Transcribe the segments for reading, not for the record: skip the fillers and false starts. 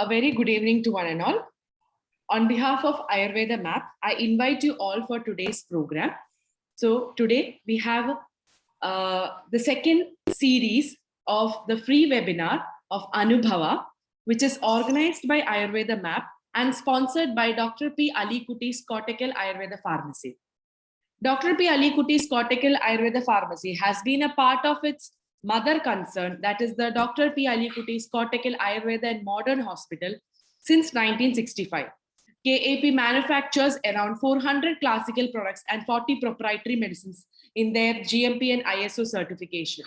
A very good evening to one and all. On behalf of Ayurveda Map, I invite you all for today's program. So today we have the second series of the free webinar of Anubhava, which is organized by Ayurveda Map and sponsored by Dr. P. Ali Kutty's Kottakkal Ayurveda Pharmacy. Dr. P. Ali Kutty's Kottakkal Ayurveda Pharmacy has been a part of its mother concern, that is the Dr. P. Ali Kutty's Kottakkal Ayurveda and Modern Hospital, since 1965. KAP manufactures around 400 classical products and 40 proprietary medicines in their GMP and ISO certification.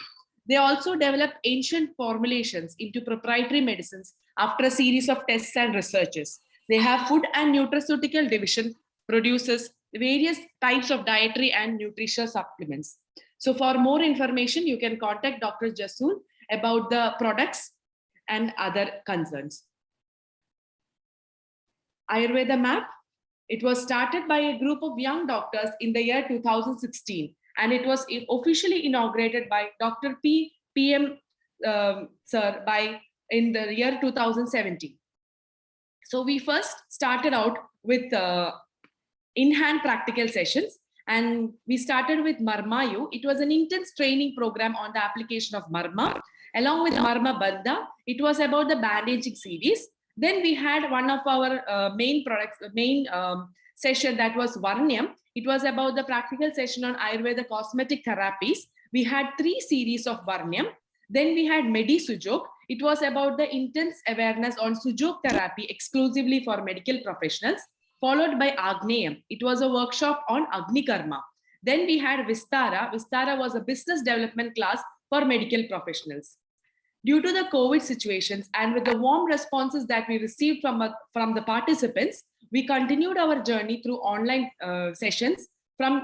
They also developed ancient formulations into proprietary medicines after a series of tests and researches. They have food and nutraceutical division, produces various types of dietary and nutritional supplements. So for more information, you can contact Dr. Jasool about the products and other concerns. Ayurveda Map, it was started by a group of young doctors in the year 2016, and it was officially inaugurated by Dr. PM Sir in the year 2017. So we first started out with in-hand practical sessions, and we started with Marmayu. It was an intense training program on the application of Marma. Along with Marma Bandha, it was about the bandaging series. Then we had one of our main session, that was Varnyam. It was about the practical session on Ayurveda cosmetic therapies. We had 3 series of Varnyam. Then we had Medi Sujok. It was about the intense awareness on Sujok therapy exclusively for medical professionals, followed by Agneyam. It was a workshop on Agni Karma. Then we had Vistara. Vistara was a business development class for medical professionals. Due to the COVID situations and with the warm responses that we received from the participants, we continued our journey through online sessions from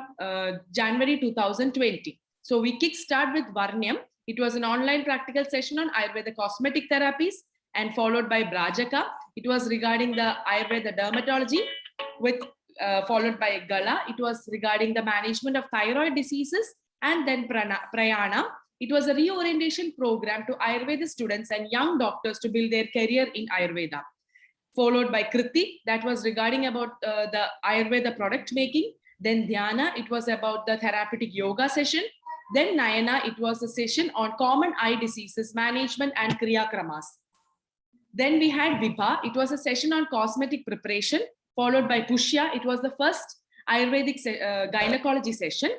January 2020. So we kickstart with Varnyam. It was an online practical session on Ayurveda cosmetic therapies, and followed by Brajaka. It was regarding the Ayurveda dermatology, with followed by Gala. It was regarding the management of thyroid diseases, and then Prayana. It was a reorientation program to Ayurveda students and young doctors to build their career in Ayurveda. Followed by Kriti, that was regarding about the Ayurveda product making. Then Dhyana, it was about the therapeutic yoga session. Then Nayana, it was a session on common eye diseases management and Kriya Kramas. Then we had Vibha, it was a session on cosmetic preparation. Followed by Pushya, it was the first Ayurvedic gynecology session.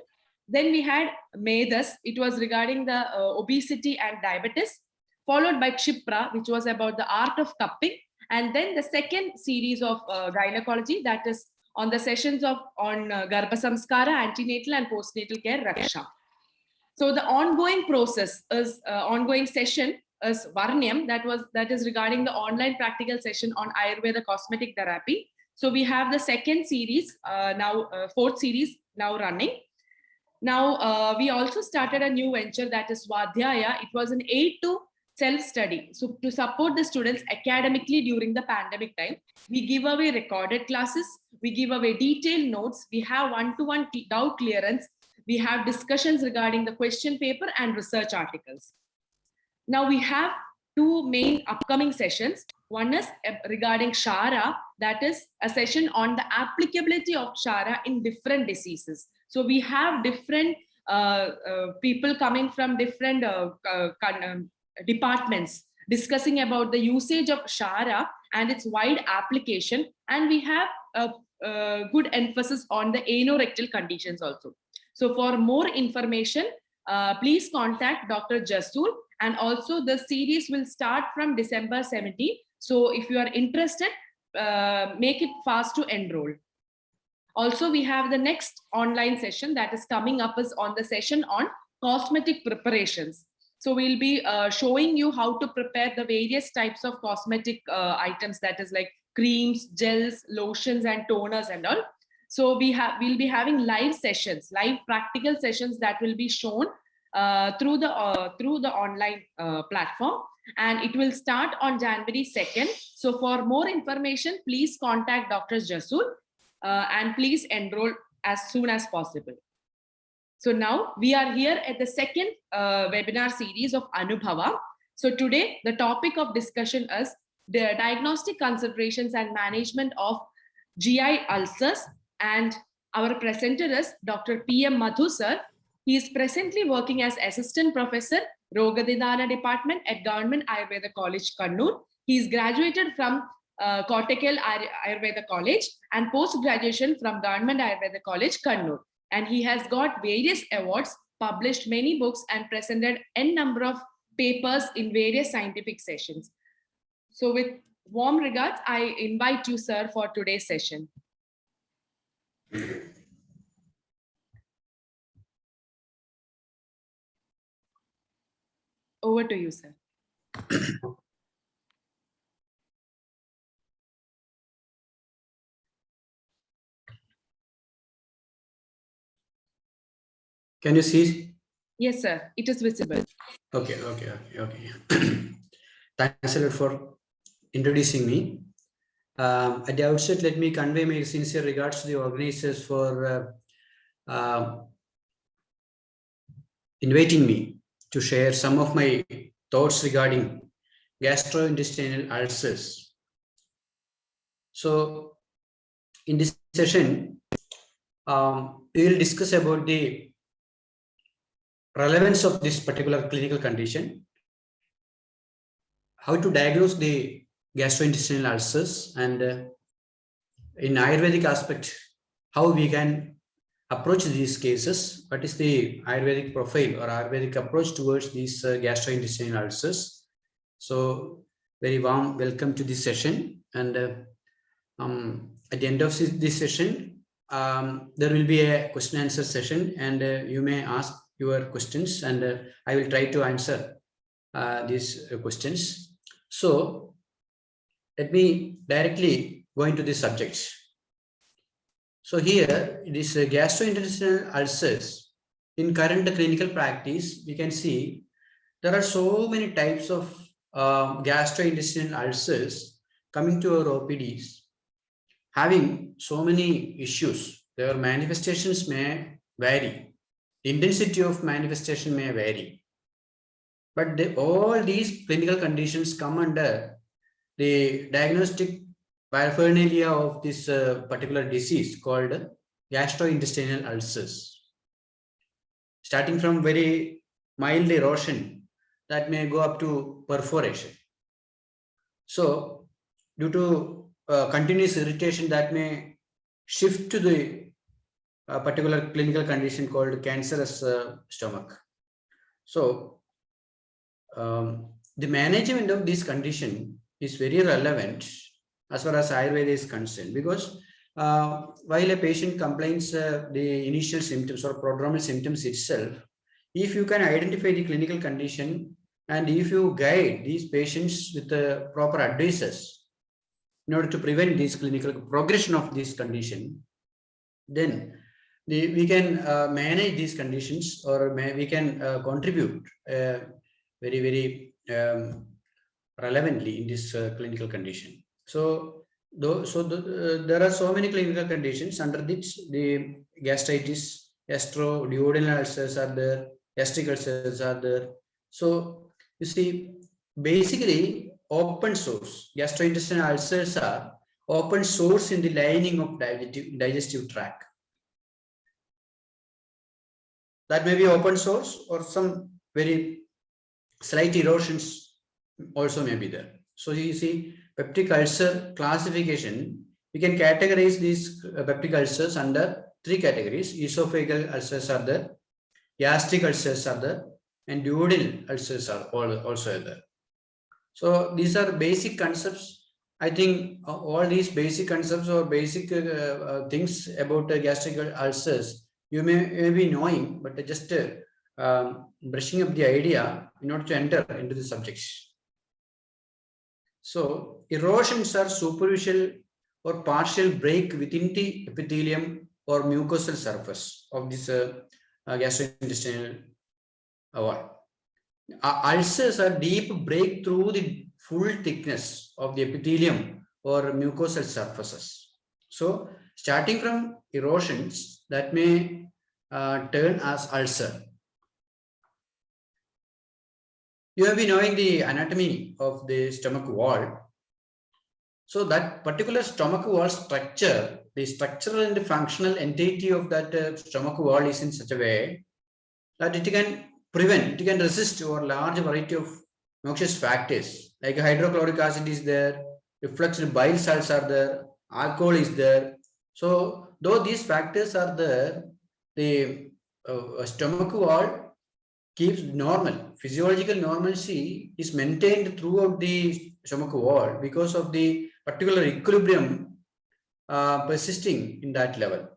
Then we had Medas, it was regarding the obesity and diabetes, followed by Kshipra, which was about the art of cupping. And then the second series of gynecology, that is on the sessions on Garbha Samskara, antenatal and postnatal care, Raksha. So the ongoing process is, ongoing session is Varnyam, that is regarding the online practical session on Ayurveda cosmetic therapy. So we have the second series, fourth series now running. Now, we also started a new venture, that is Swadhyaya. It was an aid to self-study. So to support the students academically during the pandemic time, we give away recorded classes, we give away detailed notes, we have one-to-one doubt clearance, we have discussions regarding the question paper and research articles. Now we have 2 main upcoming sessions. One is regarding Shara, that is a session on the applicability of Shara in different diseases. So we have different people coming from different departments discussing about the usage of Shara and its wide application. And we have a good emphasis on the anorectal conditions also. So for more information, please contact Dr. Jasool. And also the series will start from December 17. So if you are interested, make it fast to enroll. Also, we have the next online session that is coming up is on the session on cosmetic preparations. So we'll be showing you how to prepare the various types of cosmetic items, that is like creams, gels, lotions, and toners and all. So we'll be having live sessions, live practical sessions that will be shown through the online platform, and it will start on January 2nd. So for more information, please contact Dr. Jasool and please enroll as soon as possible. So now we are here at the second webinar series of Anubhava. So today the topic of discussion is the diagnostic considerations and management of GI ulcers. And our presenter is Dr. P.M. Madhu sir. He is presently working as Assistant Professor, Rogadidana Department at Government Ayurveda College, Kannur. He is graduated from Kottakkal Ayurveda College and post-graduation from Government Ayurveda College, Kannur. And he has got various awards, published many books, and presented n number of papers in various scientific sessions. So with warm regards, I invite you, sir, for today's session. Over to you, sir. Can you see? Yes, sir. It is visible. Okay. Thanks a lot for introducing me. At the outset, let me convey my sincere regards to the organizers for inviting me to share some of my thoughts regarding gastrointestinal ulcers. So, in this session, we will discuss about the relevance of this particular clinical condition, how to diagnose the gastrointestinal ulcers, and in Ayurvedic aspect, how we can approach these cases, what is the Ayurvedic profile or Ayurvedic approach towards these gastrointestinal ulcers. So very warm welcome to this session, and at the end of this session, there will be a question answer session, and you may ask your questions, and I will try to answer these questions. So let me directly go into the subjects. So here, it is gastrointestinal ulcers. In current clinical practice, we can see there are so many types of gastrointestinal ulcers coming to our OPDs, having so many issues. Their manifestations may vary. The intensity of manifestation may vary. But all these clinical conditions come under the diagnostic paraphernalia of this particular disease called gastrointestinal ulcers. Starting from very mild erosion that may go up to perforation. So due to continuous irritation that may shift to the particular clinical condition called cancerous stomach. So the management of this condition is very relevant as far as Ayurveda is concerned, because while a patient complains the initial symptoms or prodromal symptoms itself, if you can identify the clinical condition and if you guide these patients with the proper advices in order to prevent this clinical progression of this condition, then we can manage these conditions, or we can contribute very relevantly in this clinical condition. So there are so many clinical conditions under which the gastritis, gastroduodenal ulcers are there, gastric ulcers are there. So you see, basically open source gastrointestinal ulcers are open source in the lining of digestive tract. That may be open source, or some very slight erosions also may be there. So you see, peptic ulcer classification, we can categorize these peptic ulcers under three categories. Esophageal ulcers are there, gastric ulcers are there, and duodenal ulcers are also there. So these are basic concepts. I think all these basic concepts or basic things about gastric ulcers you may be knowing, but just brushing up the idea in order to enter into the subjects. So erosions are superficial or partial break within the epithelium or mucosal surface of this gastrointestinal wall. Ulcers are deep break through the full thickness of the epithelium or mucosal surfaces. So starting from erosions that may turn as ulcer. You have been knowing the anatomy of the stomach wall. So that particular stomach wall structure, the structural and functional entity of that stomach wall is in such a way that it can prevent, it can resist over large variety of noxious factors like hydrochloric acid is there, refluxed bile salts are there, alcohol is there. So though these factors are there, the stomach wall keeps normal. Physiological normalcy is maintained throughout the stomach wall because of the particular equilibrium persisting in that level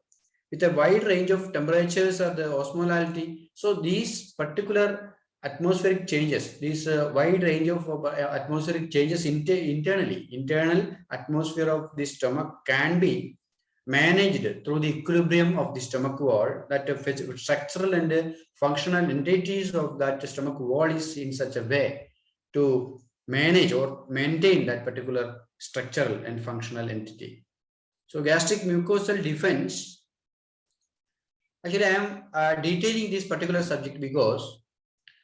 with a wide range of temperatures or the osmolality. So these particular atmospheric changes, this wide range of atmospheric changes internally, internal atmosphere of the stomach can be managed through the equilibrium of the stomach wall, that structural and functional entities of that stomach wall is in such a way to manage or maintain that particular structural and functional entity. So gastric mucosal defense, actually I am detailing this particular subject because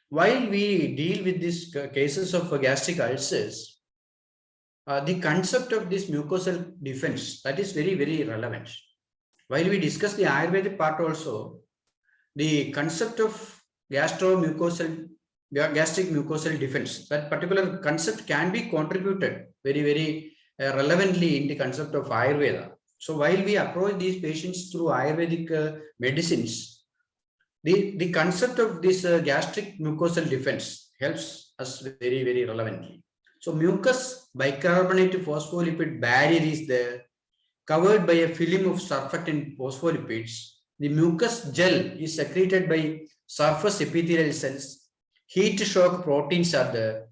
while we deal with these cases of gastric ulcers, the concept of this mucosal defense, that is very, very relevant. While we discuss the Ayurvedic part also, the concept of gastric mucosal defense, that particular concept can be contributed very, very relevantly in the concept of Ayurveda. So while we approach these patients through Ayurvedic medicines, the concept of this gastric mucosal defense helps us very, very relevantly. So mucus bicarbonate phospholipid barrier is there, covered by a film of surfactant phospholipids. The mucus gel is secreted by surface epithelial cells. Heat shock proteins are there.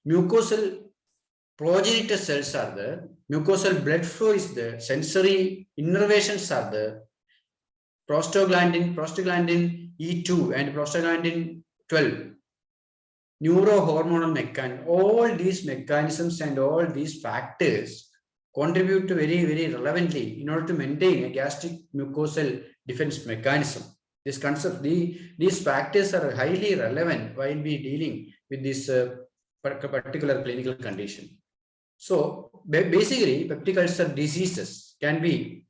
Mucosal progenitor cells are there. Mucosal blood flow is there. Sensory innervations are there. Prostaglandin E2 and prostaglandin 12. Neurohormonal mechanism, all these mechanisms and all these factors contribute to very, very relevantly in order to maintain a gastric mucosal defense mechanism. This concept, these factors are highly relevant while we dealing with this particular clinical condition. So basically, peptic ulcer diseases can be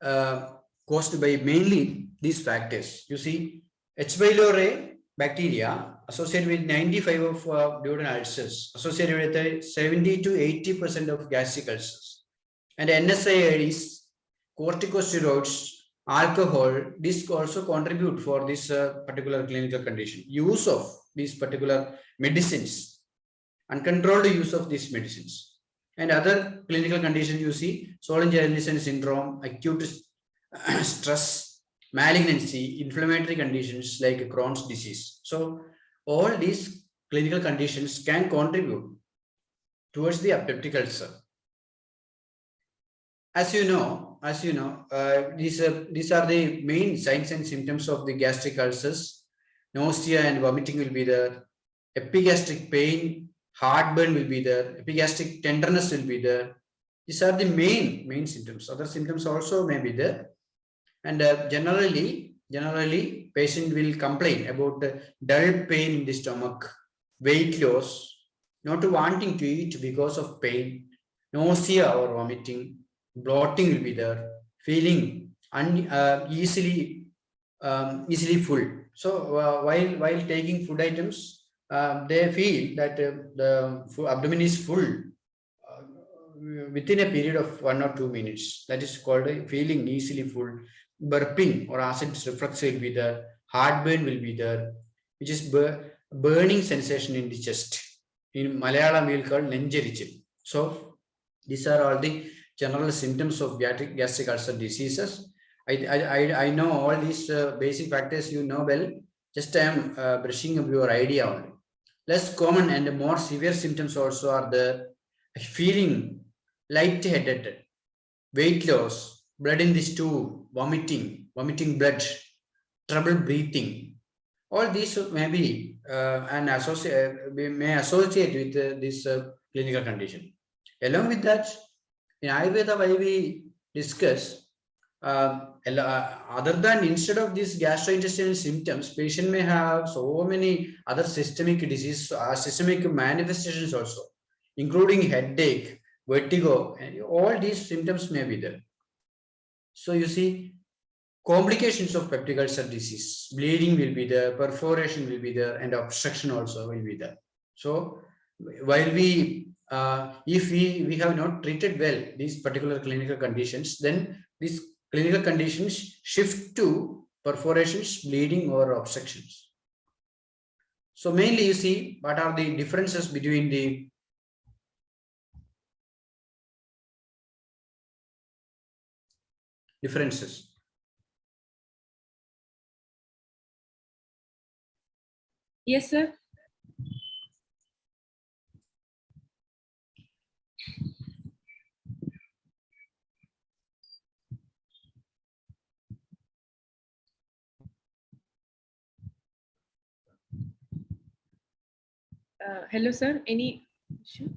caused by mainly these factors. You see, H. pylori bacteria associated with 95 of duodenal ulcers, associated with 70 to 80% of gastric ulcers. And NSAIDs, corticosteroids, alcohol, this also contribute for this particular clinical condition. Use of these particular medicines, uncontrolled use of these medicines. And other clinical conditions you see, Solingen-Ellison syndrome, acute stress, malignancy, inflammatory conditions like Crohn's disease. So all these clinical conditions can contribute towards the peptic ulcer. As you know, these are the main signs and symptoms of the gastric ulcers. Nausea and vomiting will be there. Epigastric pain, heartburn will be there. Epigastric tenderness will be there. These are the main symptoms. Other symptoms also may be there. And generally, patient will complain about the dull pain in the stomach, weight loss, not wanting to eat because of pain, nausea or vomiting, bloating will be there, feeling easily full. So while taking food items, they feel that the abdomen is full within a period of 1 or 2 minutes. That is called a feeling easily full. Burping or acid reflux will be there. Heartburn will be there, which is burning sensation in the chest. In Malayalam, we will call nenjerichil. So these are all the general symptoms of gastric ulcer diseases. I know all these basic factors you know well. Just I am brushing up your idea only. Less common and more severe symptoms also are the feeling light-headed, weight loss, blood in the stool, vomiting blood, trouble breathing. All these may be may associate with this clinical condition. Along with that, in Ayurveda, why we discuss other than instead of these gastrointestinal symptoms, patient may have so many other systemic disease, systemic manifestations also, including headache, vertigo, and all these symptoms may be there. So you see, complications of peptic ulcer disease, bleeding will be there, perforation will be there, and obstruction also will be there. So while if we have not treated well these particular clinical conditions, then these clinical conditions shift to perforations, bleeding, or obstructions. So mainly you see what are the differences between the differences. Yes, sir. Hello, sir. Any issue?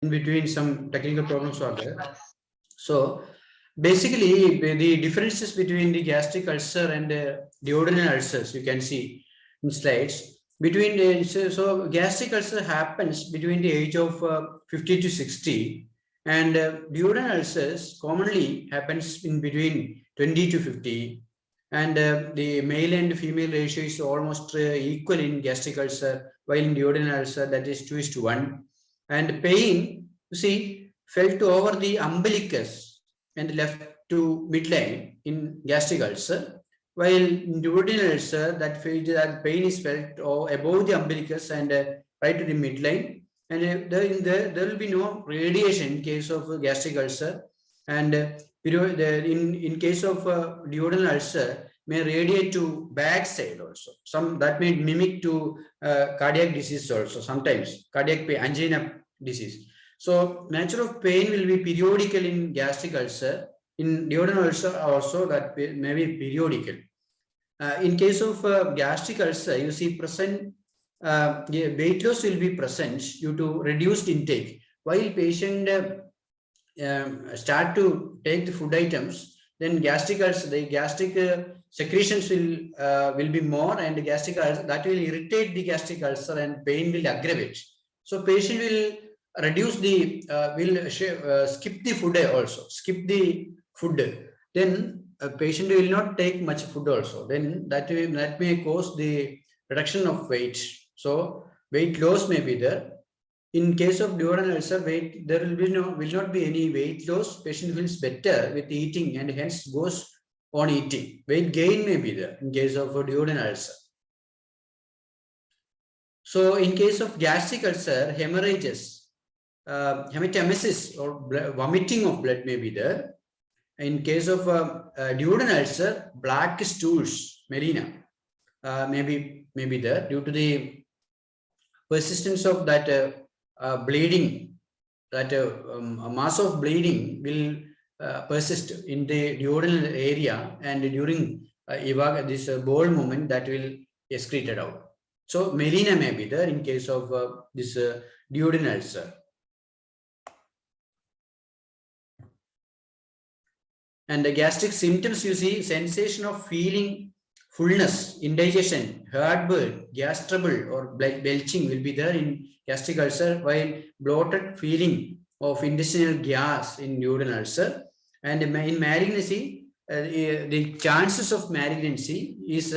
In between, some technical problems are there. So basically, the differences between the gastric ulcer and duodenal ulcers, you can see in slides. Between the, so gastric ulcer happens between the age of 50 to 60, and duodenal ulcers commonly happens in between 20 to 50, and the male and female ratio is almost equal in gastric ulcer, while in duodenal ulcer that is 2:1. And pain, you see, felt over the umbilicus and left to midline in gastric ulcer, while in duodenal ulcer that pain is felt above the umbilicus and right to the midline, and there will be no radiation in case of gastric ulcer, and in case of duodenal ulcer may radiate to backside also. Some that may mimic to cardiac disease also, sometimes cardiac pain, angina disease. So nature of pain will be periodical in gastric ulcer. In duodenal ulcer also that may be periodical. In case of gastric ulcer, you see present weight loss will be present due to reduced intake. While patient start to take the food items, then gastric ulcer, the gastric secretions will be more, and the gastric ulcer that will irritate the gastric ulcer and pain will aggravate. So patient will reduce the skip the food also, skip the food. Then a patient will not take much food also. Then that may cause the reduction of weight. So weight loss may be there. In case of duodenal ulcer, there will not be any weight loss. Patient feels better with eating and hence goes on eating. Weight gain may be there in case of duodenal ulcer. So in case of gastric ulcer, hemorrhages, hematemesis or vomiting of blood may be there. In case of duodenal ulcer, black stools, melena, may be there due to the persistence of that bleeding, that a mass of bleeding will persist in the duodenal area, and during this bowel movement that will excreted out. So melena may be there in case of this duodenal ulcer. And the gastric symptoms, you see, sensation of feeling fullness, indigestion, heartburn, gas trouble, or belching will be there in gastric ulcer, while bloated feeling of intestinal gas in duodenal ulcer. And in malignancy, the chances of malignancy is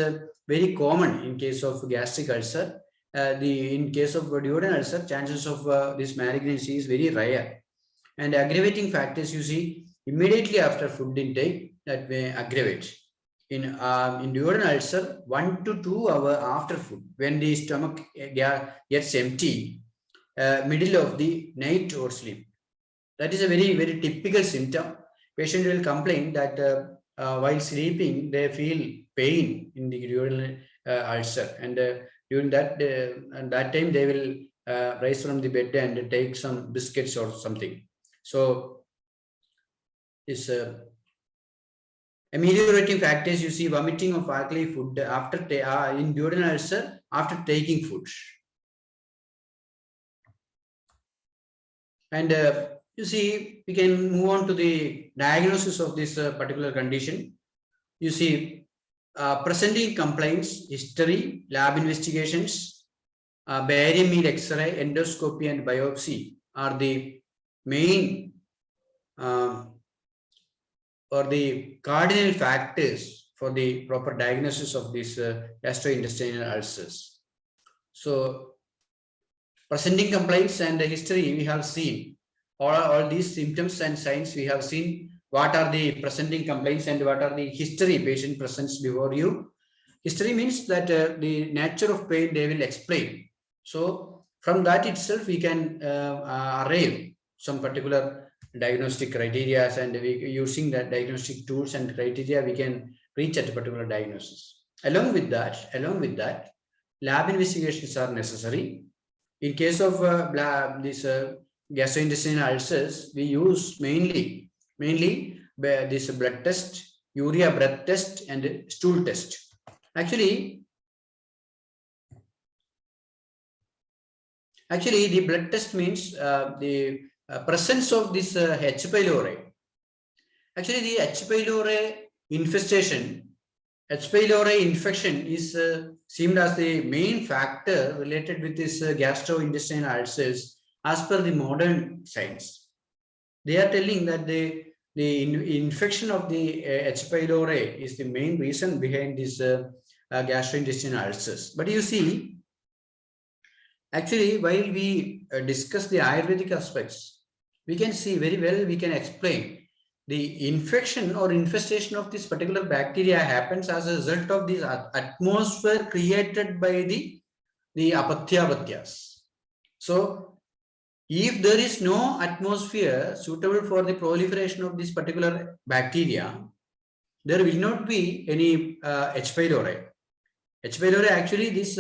very common in case of gastric ulcer. In case of duodenal ulcer, chances of this malignancy is very rare. And aggravating factors, you see, immediately after food intake that may aggravate. In duodenal ulcer, 1 to 2 hours after food, when the stomach gets empty, middle of the night or sleep. That is a very, very typical symptom. Patient will complain that while sleeping, they feel pain in the duodenal ulcer, and during that time they will rise from the bed and take some biscuits or something. So is ameliorating factors, you see, vomiting of alkali food after in duodenal ulcer after taking food. And you see, we can move on to the diagnosis of this particular condition. You see, presenting complaints, history, lab investigations, barium meal X-ray, endoscopy, and biopsy are the main or the cardinal factors for the proper diagnosis of these gastrointestinal ulcers. So, presenting complaints and history, we have seen all these symptoms and signs. We have seen what are the presenting complaints and what are the history patient presents before you. History means that the nature of pain they will explain. So from that itself, we can arrive some particular diagnostic criteria, and using that diagnostic tools and criteria, we can reach at a particular diagnosis. Along with that, lab investigations are necessary. In case of these gastrointestinal ulcers, we use mainly this blood test, urea breath test, and stool test. Actually, the blood test means the presence of this H. pylori. Actually, the H. pylori infestation, H. pylori infection is seen as the main factor related with this gastrointestinal ulcers as per the modern science. They are telling that the infection of the H. pylori is the main reason behind this gastrointestinal ulcers. But you see, actually, while we discuss the Ayurvedic aspects, we can see very well, we can explain the infection or infestation of this particular bacteria happens as a result of this atmosphere created by the apathyavatyas. So, if there is no atmosphere suitable for the proliferation of this particular bacteria, there will not be any H. pylori. H. pylori actually this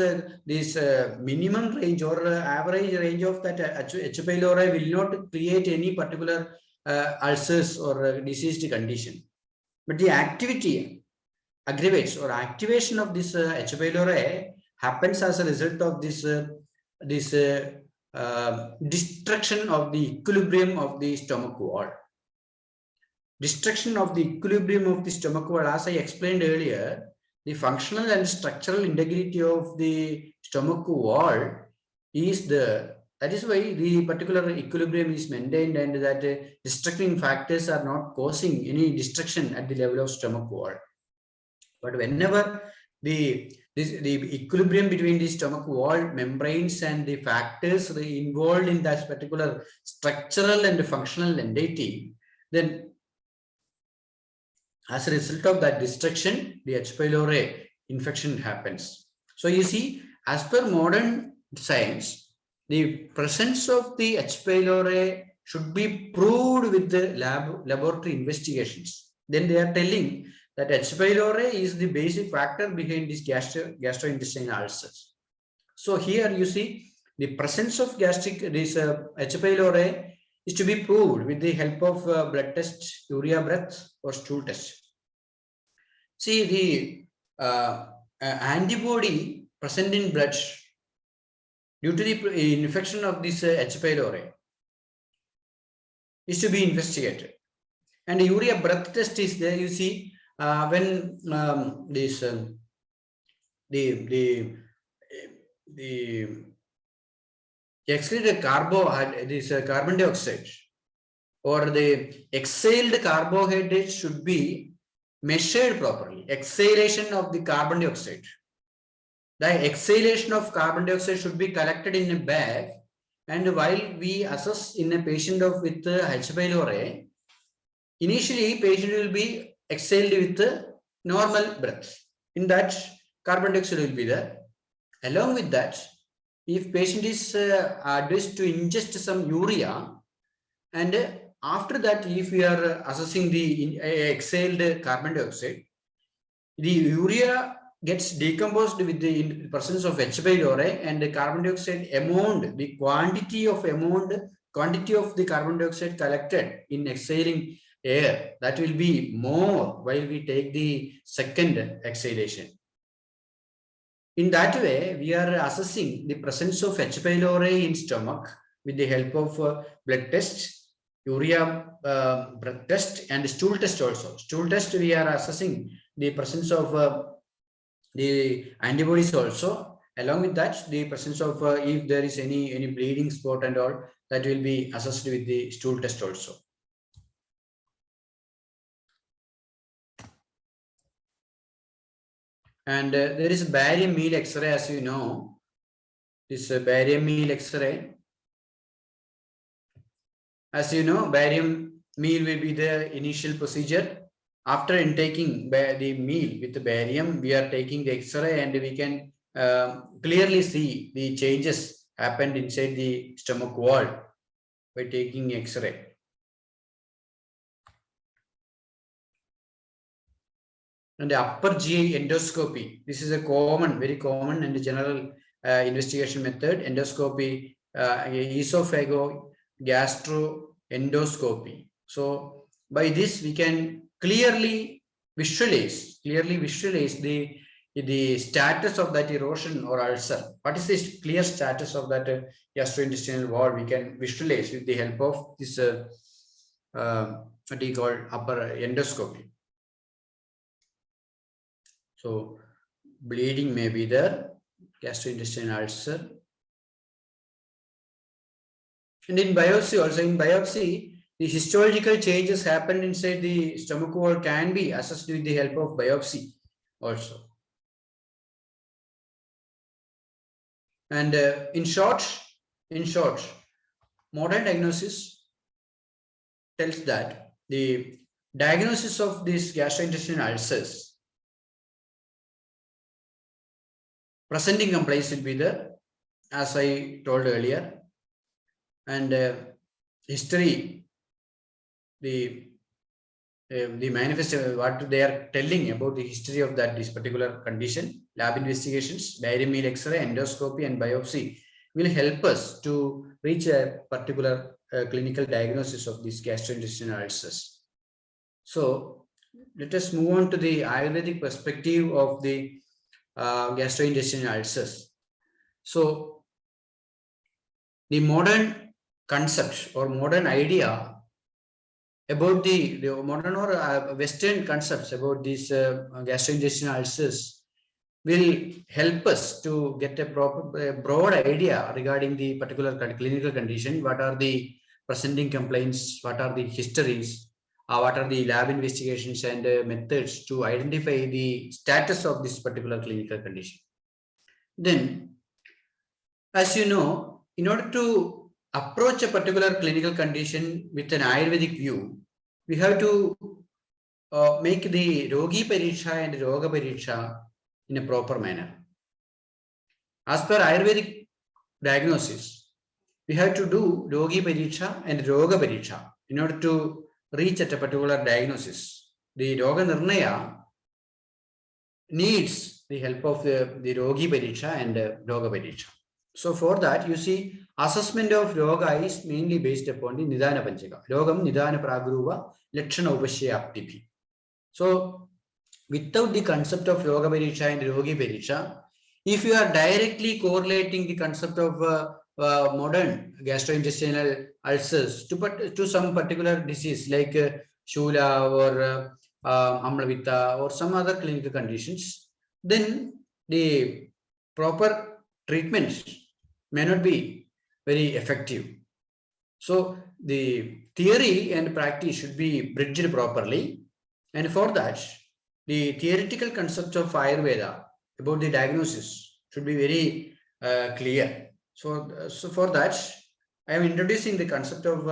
minimum range or average range of that H. pylori will not create any particular ulcers or diseased condition. But the activity aggravates or activation of this H. pylori happens as a result of this destruction of the equilibrium of the stomach wall. Destruction of the equilibrium of the stomach wall, as I explained earlier, the functional and structural integrity of the stomach wall is there. That is why the particular equilibrium is maintained, and that destructing factors are not causing any destruction at the level of stomach wall. But whenever the equilibrium between the stomach wall membranes and the factors involved in that particular structural and functional entity, then as a result of that destruction, the H. pylori infection happens. So you see, as per modern science, the presence of the H. pylori should be proved with the laboratory investigations. Then they are telling that H. pylori is the basic factor behind these gastrointestinal ulcers. So here you see the presence of H. pylori is to be proved with the help of blood test, urea breath, or stool test. See, the antibody present in blood due to the infection of this H. pylori is to be investigated. And the urea breath test is there. You see, when the excreted carbon dioxide or the exhaled carbohydrate should be measured properly. Exhalation of the carbon dioxide. The exhalation of carbon dioxide should be collected in a bag, and while we assess in a patient with H. pylori, initially patient will be exhaled with normal breath. In that, carbon dioxide will be there. Along with that, if patient is advised to ingest some urea, and after that, if we are assessing the exhaled carbon dioxide, the urea gets decomposed with the presence of H. pylori, and the carbon dioxide amount, the quantity of the carbon dioxide collected in exhaling air, that will be more while we take the second exhalation. In that way, we are assessing the presence of H. pylori in stomach with the help of blood test, urea blood test, and stool test also. Stool test, we are assessing the presence of the antibodies also. Along with that, the presence of if there is any bleeding spot and all, that will be assessed with the stool test also. And there is barium meal X-ray, as you know. This barium meal X-ray. As you know, barium meal will be the initial procedure. After intaking the meal with the barium, we are taking the X-ray and we can clearly see the changes happened inside the stomach wall by taking X-ray. And the upper GI endoscopy. This is a common, very common and general investigation method. Endoscopy, esophago-gastroendoscopy. So by this we can clearly visualize the status of that erosion or ulcer. What is the clear status of that gastrointestinal wall? We can visualize with the help of this what we call upper endoscopy. So bleeding may be there, gastrointestinal ulcer. And in biopsy also, the histological changes happened inside the stomach wall can be assessed with the help of biopsy also. And in short, modern diagnosis tells that the diagnosis of these gastrointestinal ulcers, presenting complaints will be there, as I told earlier, and history, the manifest what they are telling about the history of this particular condition. Lab investigations, barium meal X-ray, endoscopy, and biopsy will help us to reach a particular clinical diagnosis of these gastrointestinal ulcers. So let us move on to the Ayurvedic perspective of the gastrointestinal ulcers. So the modern concept or modern idea about the modern or Western concepts about these gastrointestinal ulcers will help us to get a broad idea regarding the particular clinical condition. What are the presenting complaints? What are the histories? What are the lab investigations and methods to identify the status of this particular clinical condition? Then, as you know, in order to approach a particular clinical condition with an Ayurvedic view, we have to make the Rogi Pariksha and Roga Pariksha in a proper manner. As per Ayurvedic diagnosis, we have to do Rogi Pariksha and Roga Pariksha in order to reach at a particular diagnosis. The Roga Nirnaya needs the help of the Rogi Pariksha and Roga Pariksha. So for that, you see, assessment of Roga is mainly based upon the Nidana Panchaka. Rogam Nidana Pragruva Lakshana Upashya Aptipi. So without the concept of Roga Pariksha and Rogi Pariksha, if you are directly correlating the concept of modern gastrointestinal ulcers to some particular disease like Shula or Amlavitta or some other clinical conditions, then the proper treatments may not be very effective. So the theory and practice should be bridged properly, and for that, the theoretical concept of Ayurveda about the diagnosis should be very clear. So for that, I am introducing the concept of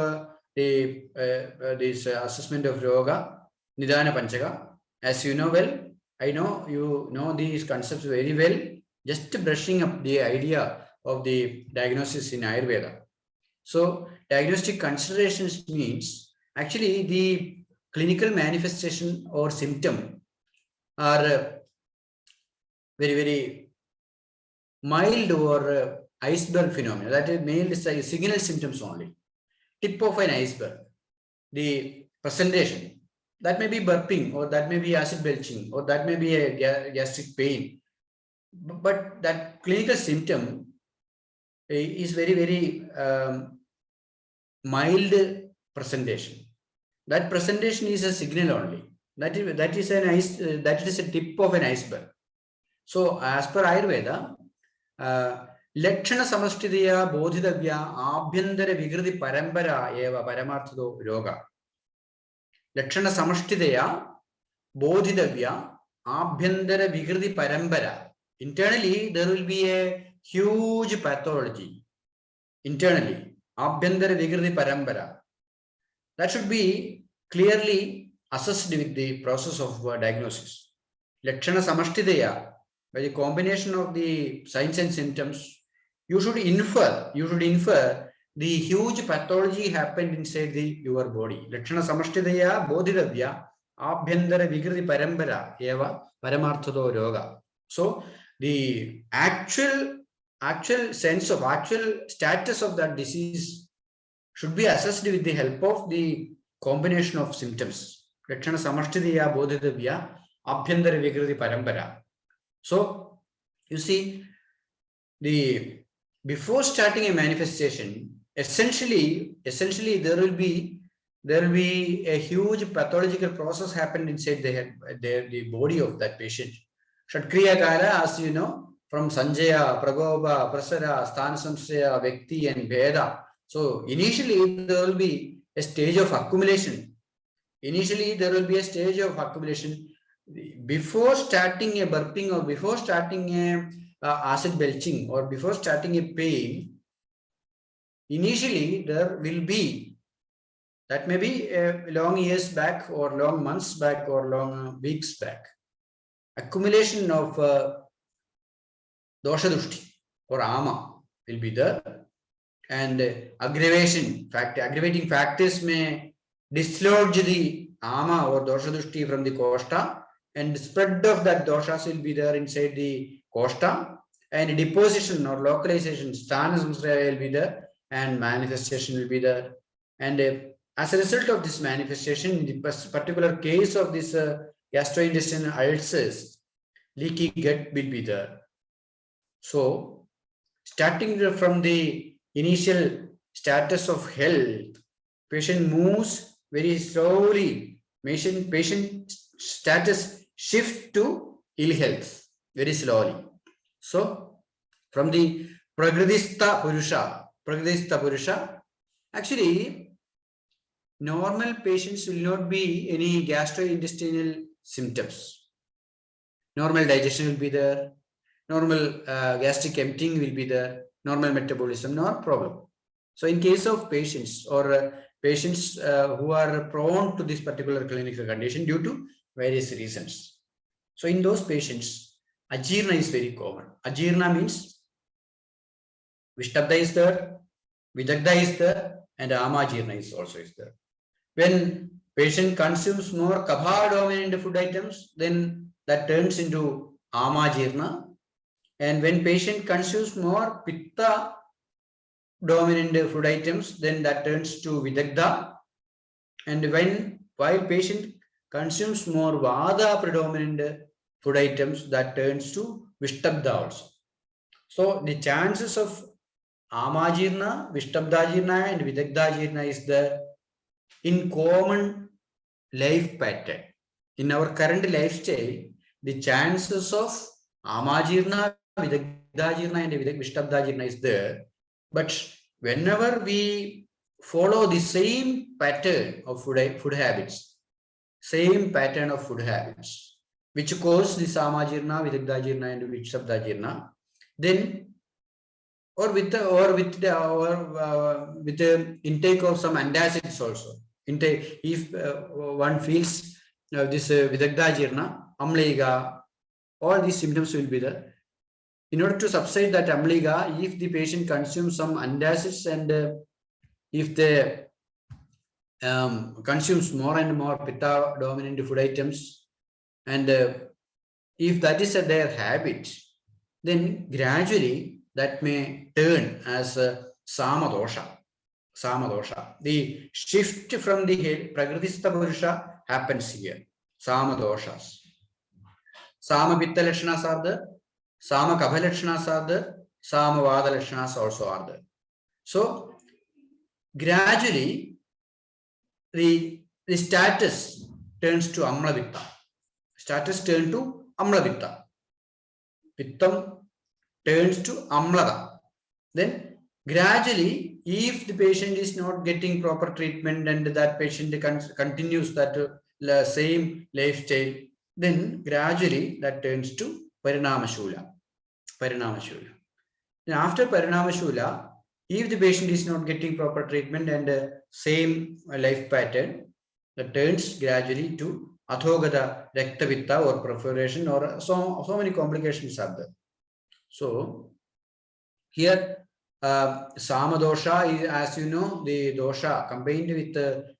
this assessment of Roga, Nidana Panchaka. As you know well, I know you know these concepts very well, just brushing up the idea of the diagnosis in Ayurveda. So diagnostic considerations means actually the clinical manifestation or symptom are very, very mild or iceberg phenomena. That is mainly signal symptoms only. Tip of an iceberg. The presentation, that may be burping, or that may be acid belching, or that may be a gastric pain. But that clinical symptom is very, very mild presentation. That presentation is a signal only. That is a tip of an iceberg. So as per Ayurveda, Lakshana Samastitiya Bodhidavya Abhyantara Vigriti Parambara Eva Paramarthado Yoga. Lakshana Samastitiya Bodhidavya Abhyantara Vigriti Parambara. Internally, there will be a huge pathology. Internally, Abhyantara Vigriti Parambara. That should be clearly assessed with the process of diagnosis. Lakshana Samastitiya, by the combination of the signs and symptoms, you should infer the huge pathology happened inside your body. Lakshana Samastitiya Bodhidavya Abhyantara Vigriti Parambara Eva Paramarthado Yoga. So the actual status of that disease should be assessed with the help of the combination of symptoms. Lakshana Samastitiya Bodhidavya Abhyantara Vigriti Parambara. So you see, before starting a manifestation, essentially there will be a huge pathological process happened inside the body of that patient. Kshatriya Kala, as you know, from Sanjaya, Pragopa, Prasara, Sthana Samsaya, Vyakti, and Veda. So initially there will be a stage of accumulation. Before starting a burping or before starting a acid belching or before starting a pain, initially there will be, that may be long years back or long months back or long weeks back, accumulation of dosha dushti or ama will be there, and aggravating factors may dislodge the ama or dosha dushti from the koshta, and spread of that doshas will be there inside the koshta, and deposition or localization, sthana samsraya will be there, and manifestation will be there. And as a result of this manifestation, in the particular case of this gastrointestinal ulcers, leaky gut will be there. So starting from the initial status of health, patient moves very slowly. Patient status shift to ill health very slowly. So from the Pragradista Purusha, actually normal patients will not be any gastrointestinal symptoms. Normal digestion will be there, normal gastric emptying will be there, normal metabolism, no problem. So in case of patients or patients who are prone to this particular clinical condition due to various reasons. So in those patients, ajirna is very common. Ajirna means Vishtabda is there, Vidagdha is there, and Amajirna is also there. When patient consumes more Kapha dominant food items, then that turns into Amajirna. And when patient consumes more Pitta dominant food items, then that turns to Vidagdha. And while patient consumes more Vada predominant food items, that turns to Vishtabda also. So the chances of Amajirna, Vishtabdajirna, and Vidagdajirna is there in common life pattern. In our current lifestyle, the chances of Amajirna, Vidagdajirna, and Vishtabdajirna is there. But whenever we follow the same pattern of food habits, which cause the Samajirna, Vidagdajirna, and Vishtabdajirna, then with the intake of some antacids also. If one feels this Vidagdajirna, Amliga, all these symptoms will be there. In order to subside that Amliga, if the patient consumes some antacids and if they consumes more and more Pitta dominant food items, and if that is their habit, then gradually that may turn as Samadosha. The shift from the Pragradista Purusha happens here. Samadoshas. Sama Pitta Lakshanas are there, Sama Kapha Lakshanas are there, Sama Vada Lakshanas also are there. So gradually the status turns to Amla Pitta. Status turns to Amla Pitta. Pittam turns to Amlada. Then gradually, if the patient is not getting proper treatment and that patient continues that same lifestyle, then gradually that turns to Parinamashula. Parinamashula. Then after Parinamashula, if the patient is not getting proper treatment and same life pattern, that turns gradually to Athogata Rektavitta or perforation or so many complications are there. So here Samadosha is, as you know, the dosha combined with the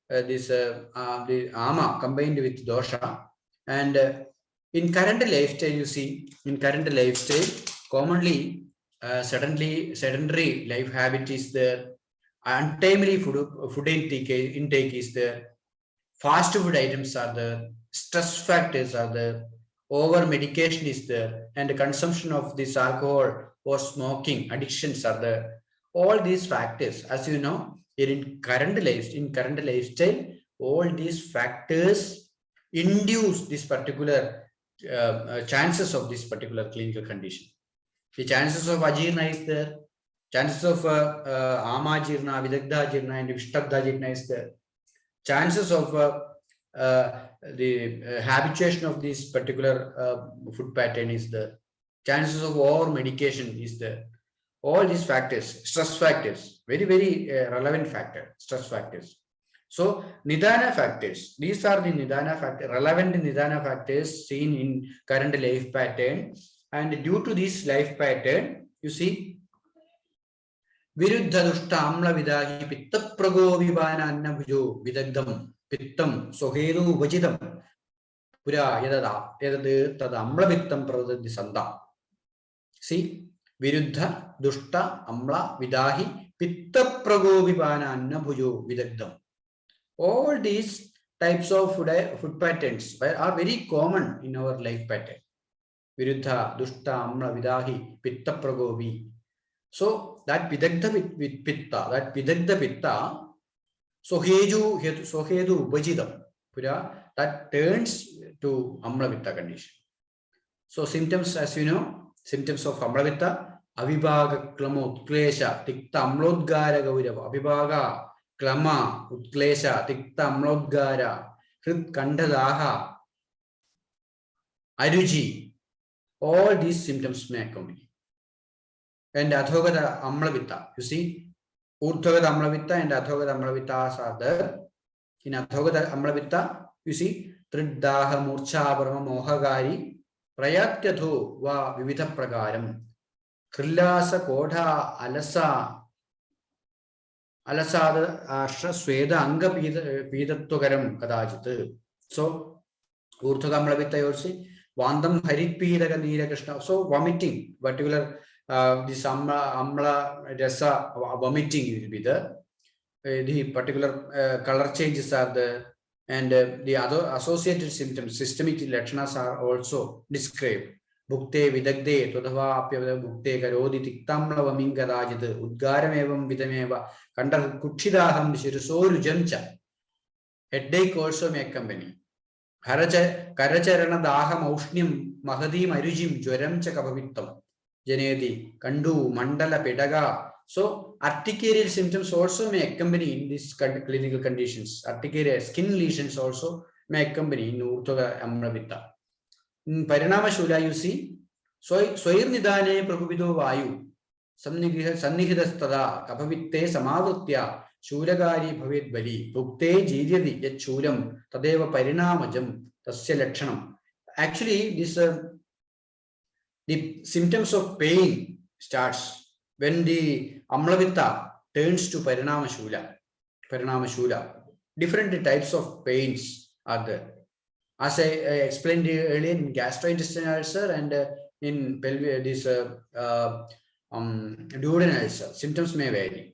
ama combined with dosha, and in current lifestyle, you see, in current lifestyle, commonly sedentary life habit is there, untimely food intake is there, fast food items are there, stress factors are there, over medication is there, and consumption of this alcohol or smoking addictions are there. All these factors, as you know, in current lifestyle, all these factors induce this particular chances of this particular clinical condition. The chances of ajirna is there, chances of amajirna, vidagdhajirna, and vishtagdhajirna is there, chances of the habituation of this particular food pattern is there, chances of over medication is there. All these factors, stress factors, very, very relevant factor, stress factors. So Nidana factors, these are the Nidana factors, relevant Nidana factors seen in current life pattern. And due to this life pattern, you see, Viruddha Dushta Amla Vidahi Pitta Prago Vivana Anna Bhujo Vidagdam Pittam Sohedu Vajidam Pura Yadada Yadad Tada Amla Vittam Pradadi Sanda. See, Viruddha Dushta Amla Vidahi Pitta Prago Vivana Anna Bhujo Vidagdam. All these types of food patterns are very common in our life pattern. Viruddha Dushta Amla Vidahi Pitta Pragovi. So that Vidagdha with Pitta, that Vidagdha Pitta, Sohedu Vajidam, that turns to Amla Pitta condition. So symptoms, as you know, symptoms of Amla Pitta, Avibhaga, Klama, Utklesha, Tikta, Amlodgara Gavirava, Avibhaga, Klama, Utklesha, Tikta, Amlodgara, Hrit Kandhadaha, Aruji, all these symptoms may accompany. And Athogata Amlavitta, you see, Urthogata Amlavitta and Athogata Amlavittas are there. In Athogata Amlavitta, you see, Triddaha Murcha Brahma Mohagari, Prayatyatho Va Vivitha Pragaram, Krillasa Kodha Alasa Alasada Ashra Sweda Anga Pidattogaram Kadajit. So, Urthoga Amlavitta, you see, Vandam Harit Pidaka Nira Krishna. So, vomiting, particular. This amla rasa vomiting will be there. The particular color changes are there, and the other associated symptoms, systemic lakshanas are also described. Bhukte vidagde todava apyavada bhukte karodi tiktamla vamingadajit udgaramevam vidameva kandar kutchidaham shirisorujamcha. Headache also may accompany. Karacharana daham aushnyam mahadim arujim jwaram cha kapavittam. Janedi, Kandu, Mandala, Pedaga. So, articarial symptoms also may accompany in these clinical conditions. Articarial skin lesions also may accompany in Urthoga Amlavitta. In Parinamashula, you see, Soir Nidane Prabhuvido Vayu, Sannihidastada, Kapavitte, Samadutya, Shuragari Bhavid Bali, Bukte, Jiryadi, Yet Shuram, Tadeva Parinamajam, Tasya Lakshanam. Actually, this the symptoms of pain starts when the Amlavitta turns to Parinamashula. Different types of pains are there. As I explained earlier, in gastrointestinal ulcer and in this duodenal ulcer, symptoms may vary.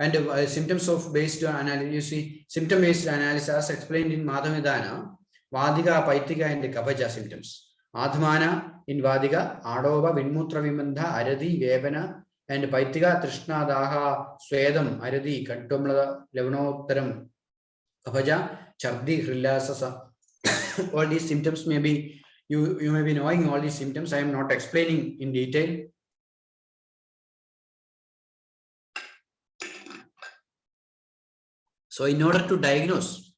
And symptoms of based on analysis, you see, symptom based analysis as explained in Madhavidana, Vadiga, Paitika, and the Kapaja symptoms. Adhmana in Vadiga, Adova, Vinmutra Vimandha, Aradi, Vevana, and Paitiga, Trishna, Daha, Swedam, Aradi, Kantumla, Levanotaram, Apaja, Chardi, Rillasasa. All these symptoms may be, you may be knowing all these symptoms. I am not explaining in detail. So in order to diagnose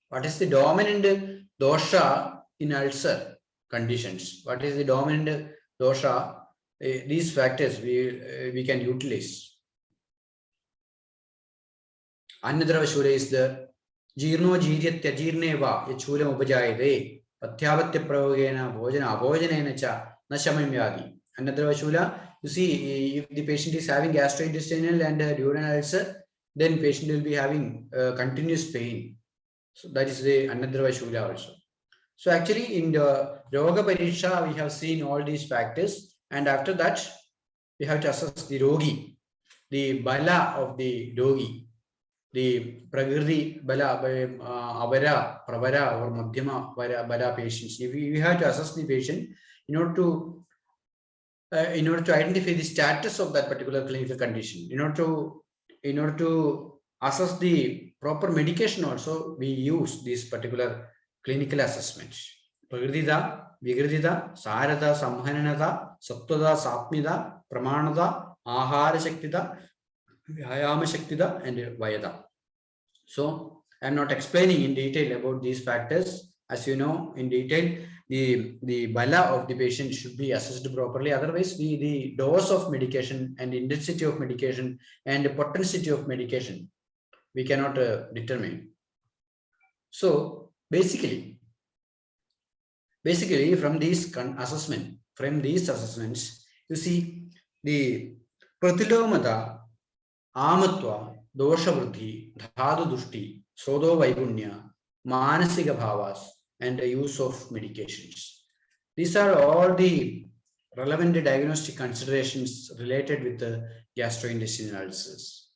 what is the dominant dosha in ulcer conditions, what is the dominant dosha, these factors we can utilize. Annadravashura is the Jirno Jiryatya Jirneva, Yachulam Upajayade, Patyavatya Pravogena, Bojana, Abojanena cha, Nashamimyadi. Annadravashura, you see, if the patient is having gastrointestinal and duodenal ulcer, then patient will be having continuous pain. So that is the Annadravashura also. So actually in the Roga Pariksha, we have seen all these factors, and after that, we have to assess the Rogi, the Bala of the Rogi. The Pragriti Bala, Avara, Pravara, or Madhyama Bala patients. We have to assess the patient in order to identify the status of that particular clinical condition. In order to assess the proper medication, also we use this particular clinical assessment. Pragritita, Vigritita, Sarada, Samhananata, Sattva, Satmida, Pramanada, Ahara Shaktida, Vyayama Shaktida, and Vayada. So I am not explaining in detail about these factors. As you know, in detail, the bala of the patient should be assessed properly. Otherwise, the dose of medication and intensity of medication and the potency of medication we cannot determine. So basically, from these assessments, you see the Pratilomata, Amatwa, Dosha Vruddhi, Dhadu Dushti, Sodo Vaigunya, Manasiga Bhavas, and the use of medications. These are all the relevant diagnostic considerations related with the gastrointestinal ulcers.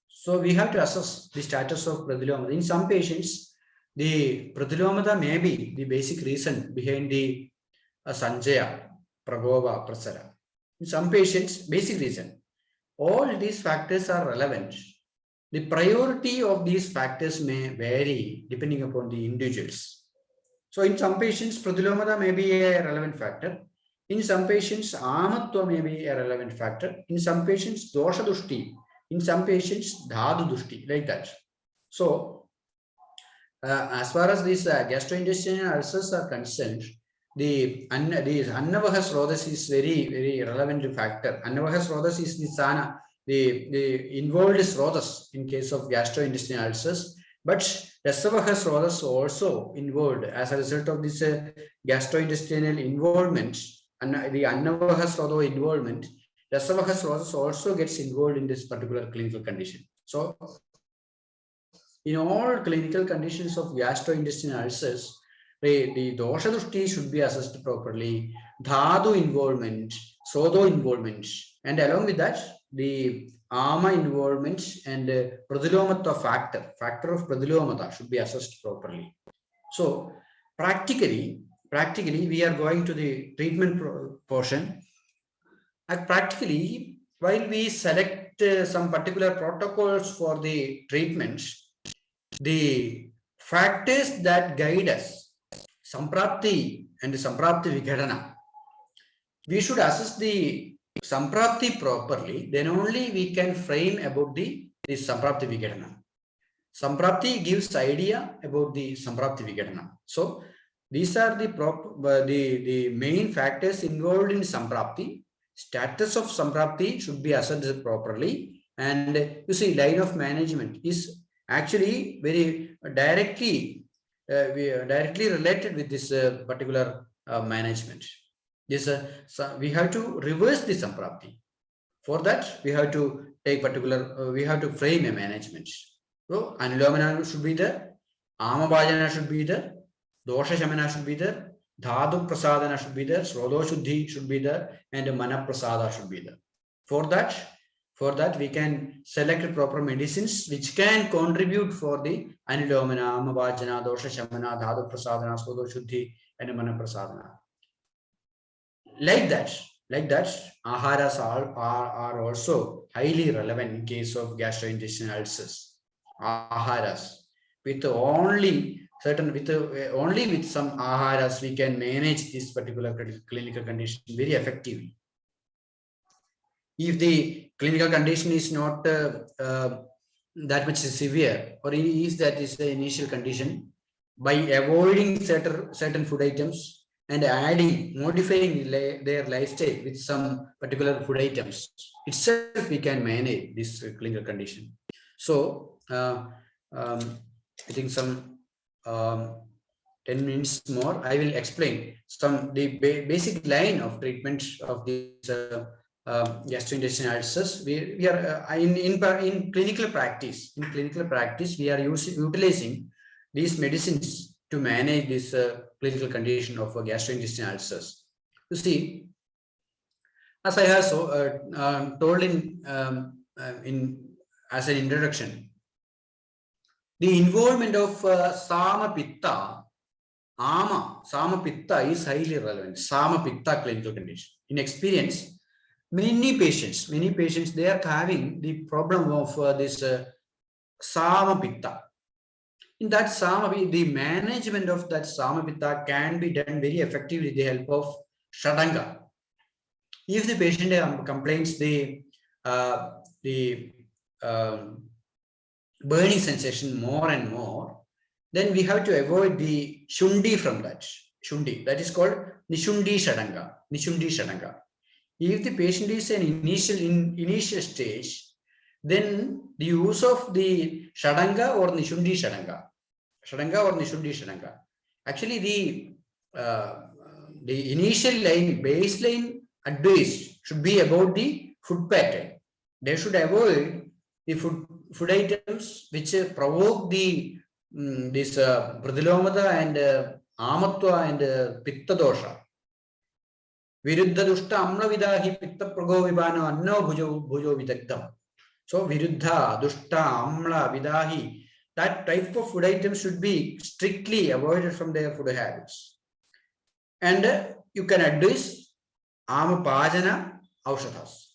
So we have to assess the status of Pradilomata. In some patients, the Pradilomata may be the basic reason behind the Sanjaya, Pragova, Prasara. In some patients, basic reason. All these factors are relevant. The priority of these factors may vary depending upon the individuals. So in some patients, Pradilomata may be a relevant factor. In some patients, Amatva may be a relevant factor. In some patients, Dosha Dushti. In some patients, Dhadu Dushti, like that. So as far as these gastrointestinal ulcers are concerned, the Annavahas Rodas is very, very relevant factor. Annavahas Rodas is the sana, the involved Rodas in case of gastrointestinal ulcers, but Rasavahas Rodas also involved as a result of this gastrointestinal involvement, and the Annavahas Roda involvement, Rasavahas Rodas also gets involved in this particular clinical condition. So in all clinical conditions of gastrointestinal ulcers, the dosha dushti should be assessed properly, dhadu involvement, sodo involvement, and along with that, the ama involvement and pradilomata factor of pradilomata should be assessed properly. So practically, we are going to the treatment portion. And practically, while we select some particular protocols for the treatments, the factors that guide us, Samprapti and Samprapti Vighadana, we should assess the Samprapti properly, then only we can frame about the Samprapti Vighadana. Samprapti gives idea about the Samprapti Vighadana. So these are the main factors involved in Samprapti. Status of Samprapti should be assessed properly, and you see, line of management is actually very directly related with this particular management. This we have to reverse the Samprapti. For that, we have to take particular. We have to frame a management. So Anulomana should be there, Amabhajana should be there, Dosha Shamana should be there, Dhadu Prasadana should be there, Srodo Shuddhi should be there, and Mana Prasada should be there. For that, we can select proper medicines which can contribute for the Anulomana, Amabhajana, Dosha Shamana, Dhadu Prasadana, Srodo Shuddhi, Anumana Prasadana. Like that, aharas are also highly relevant in case of gastrointestinal ulcers. Aharas, with only certain, only with some aharas, we can manage this particular clinical condition very effectively. If the clinical condition is not that much severe, or if that is the initial condition, by avoiding certain food items and modifying their lifestyle with some particular food items itself, we can manage this clinical condition. So I think some 10 minutes more, I will explain the basic line of treatment of this gastrointestinal ulcers. We are in clinical practice. In clinical practice, we are utilizing these medicines to manage this clinical condition of gastrointestinal ulcers. You see, as I have told in as an introduction, the involvement of Sama-Pitta, Sama-Pitta is highly relevant. Sama-Pitta clinical condition. In experience, many patients, they are having the problem of this Sama-Pitta. In that the management of that Sama-Pitta can be done very effectively with the help of Shadanga. If the patient complains the burning sensation more and more, then we have to avoid the Shundi from that. Shundi, that is called Nishundi Shadanga. Nishundi Shadanga. If the patient is an initial stage, then the use of the Shadanga or Nishundi Shadanga. Actually, the initial baseline advice should be about the food pattern. They should avoid the food items which provoke the this Pradilomata and Amatva and Pitta dosha. Viruddha dushta amla vidahi pitta prago vibano anno bhujo vidagdam. So viruddha, dushta, amla, vidahi, that type of food items should be strictly avoided from their food habits. And you can advise Amapajana Aushadhas.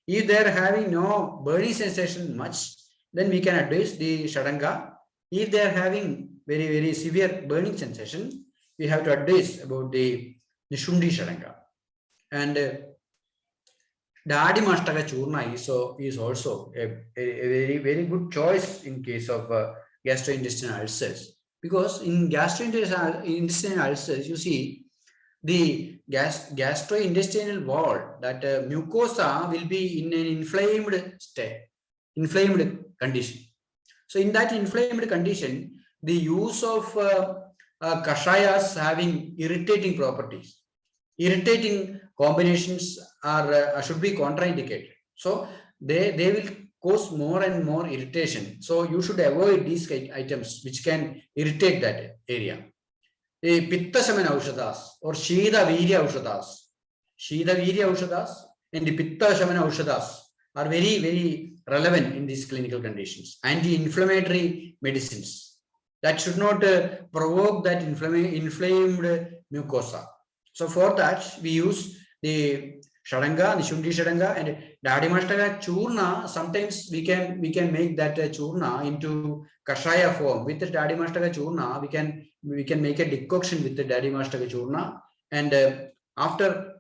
If they are having no burning sensation much, then we can advise the Shadanga. If they are having very, very severe burning sensation, we have to advise about the Nishundi Shadanga. And Dadimastaka Churna is also a very, very good choice in case of gastrointestinal ulcers. Because in gastrointestinal ulcers, you see the gastrointestinal wall, that mucosa will be in an inflamed state, inflamed condition. So in that inflamed condition, the use of kashayas having irritating properties, irritating combinations should be contraindicated. So they will cause more and more irritation. So you should avoid these items which can irritate that area. The Pitta Shaman Aushadas or Shida Virya Aushadas and the Pitta Shaman Aushadas are very, very relevant in these clinical conditions. Anti-inflammatory medicines that should not provoke that inflamed mucosa. So for that, we use the Shadanga, Nishundi Shadanga, and Dadimastaka Churna. Sometimes we can make that Churna into Kashaya form. With the Dadimastaka Churna, we can make a decoction with the Dadimastaka Churna, and after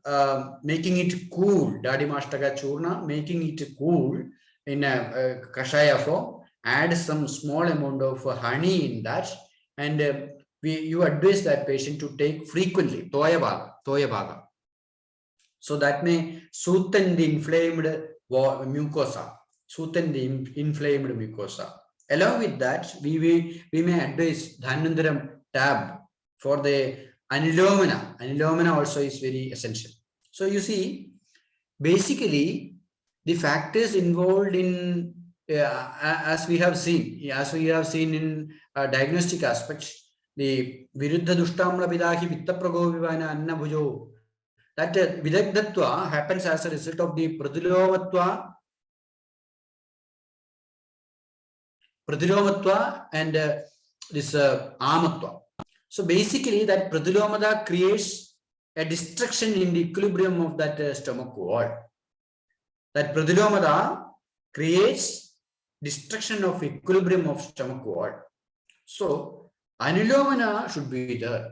making it cool, Dadimastaka Churna, making it cool in a Kashaya form, add some small amount of honey in that, and you advise that patient to take frequently Toya Bhaga. So that may soothe the inflamed mucosa. Along with that, we may advise Dhanvantaram tab for the Anilomana. Anilomana also is very essential. So you see, basically the factors involved in as we have seen in diagnostic aspects, the Viruddha Dushtamla Vidahi Pitta Prago Vivana Anna Bhujo, that Vidagdatva happens as a result of the Pradilomatva and this Amatva. So basically that Pradilomata creates a destruction in the equilibrium of that stomach wall. That Pradilomata creates destruction of equilibrium of stomach wall. So anulomana should be there.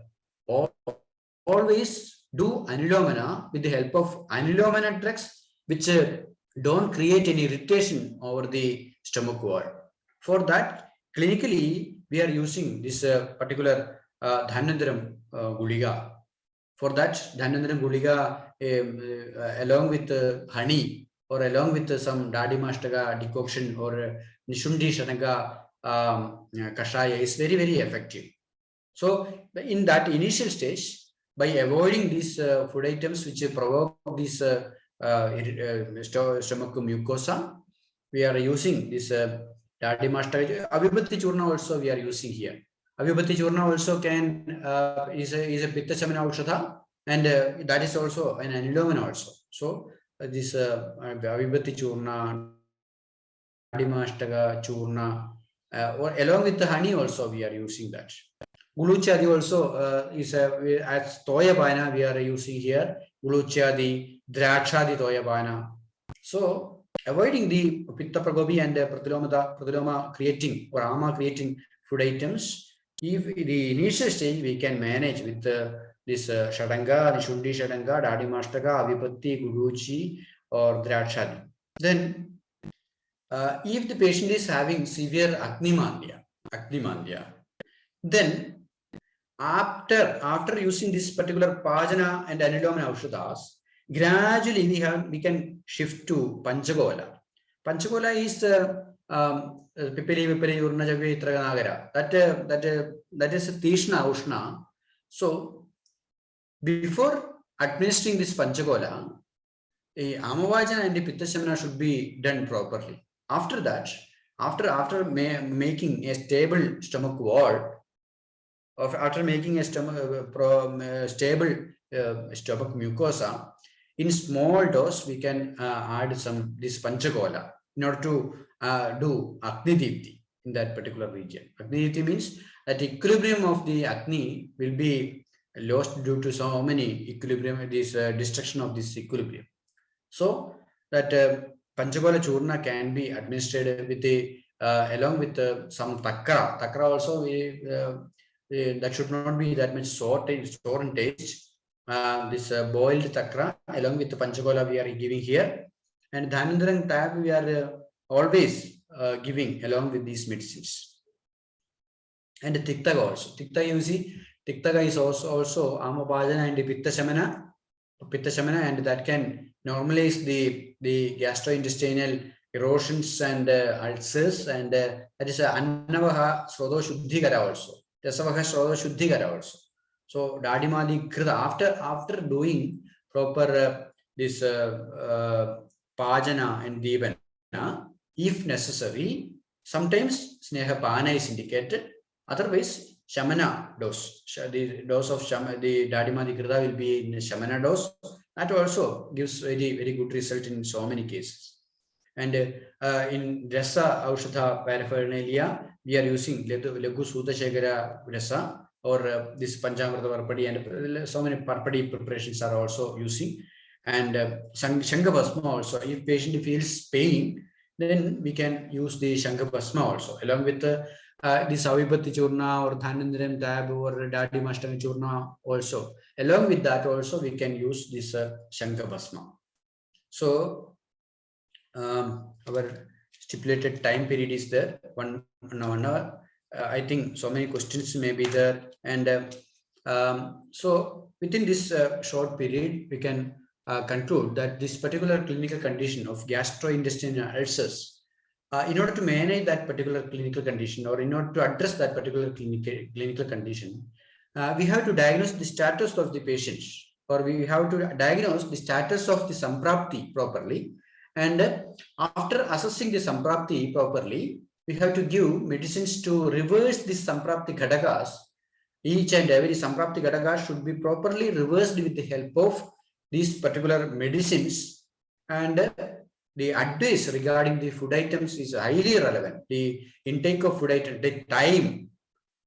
Always do anulomana with the help of anulomana drugs which don't create any irritation over the stomach wall. For that, clinically, we are using this particular Dhanvantaram Guliga. For that, Dhanvantaram Guliga along with honey or along with some Dadimashtaga decoction or Nishundi Shanaga Kashaya is very, very effective. So in that initial stage, by avoiding these food items which provoke this stomach mucosa, we are using this Dadimashtaga. Avibhatti Churna also we are using here. Avibhatti Churna also can is a Pitta Shamana Aushadha, and that is also an anulomana also. So this Avibhatti Churna, Dadimashtaga Churna, or along with the honey also we are using that. Guluchadi also is as Toya Bana we are using here. Guluchadi, Drachadi Toya Bana. So avoiding the Pitta Pragobi and Pradiloma creating or Ama creating food items, if the initial stage we can manage with this Shadanga, Nishundi Shadanga, Dadimashtaga, Avibhatti, Guluchi or Drachadi. Then if the patient is having severe Agnimandia, then after using this particular Pajana and Anulomana Aushadhas, gradually we can shift to Panchagola. Panchagola is Pipili Urna Javi Traganagara. That is a Tishna Ushna. So before administering this Panchagola, a Amavajana and the Pitta Shamana should be done properly. After that, after making a stable stomach wall, after making a stable stomach mucosa, in small dose we can add some this Panchagola in order to do Agni Dipti in that particular region. Agni Dipti means that equilibrium of the Agni will be lost due to so many equilibrium, this destruction of this equilibrium. So that Panchagola Churna can be administered with the along with some takra. Takra also that should not be that much sour and taste. This boiled takra along with the Panchagola we are giving here, and Dhanvantaram tab we are always giving along with these medicines. And the Tiktaga also. Tiktaga you see, Tiktaga is also Amapajana and the Pitta Shamana, and that can normalize the gastrointestinal erosions and ulcers, and that is Annavaha Srodo Shuddhikara also. Dasavaha Srodo Shuddhikara also. So Dadimali Krida, after doing proper this Pajana and Devana, if necessary, sometimes Sneha Pana is indicated, otherwise Shamana dose. The dose of the Dadimali Krida will be in Shamana dose. That also gives very, very good result in so many cases. And in Rasa Aushadha paraphernalia, we are using Legu Sudha Shekara Rasa or this Panchamrita Varpadi, and so many Parpadi preparations are also using. And Shankabhasma also. If patient feels pain, then we can use the Shankabhasma also, along with this Avibhatti Churna or Dhanvantaram tab or Dadimashtaga Churna also. Along with that also we can use this Shankabhasma. So our stipulated time period is there, 1 hour. I think so many questions may be there, and so within this short period we can conclude that this particular clinical condition of gastrointestinal ulcers, in order to manage that particular clinical condition or in order to address that particular clinical condition, we have to diagnose the status of the patients, or we have to diagnose the status of the Samprapti properly. And after assessing the Samprapti properly, we have to give medicines to reverse this Samprapti Ghadakas. Each and every Samprapti Ghadakas should be properly reversed with the help of these particular medicines. And the advice regarding the food items is highly relevant. The intake of food items, the time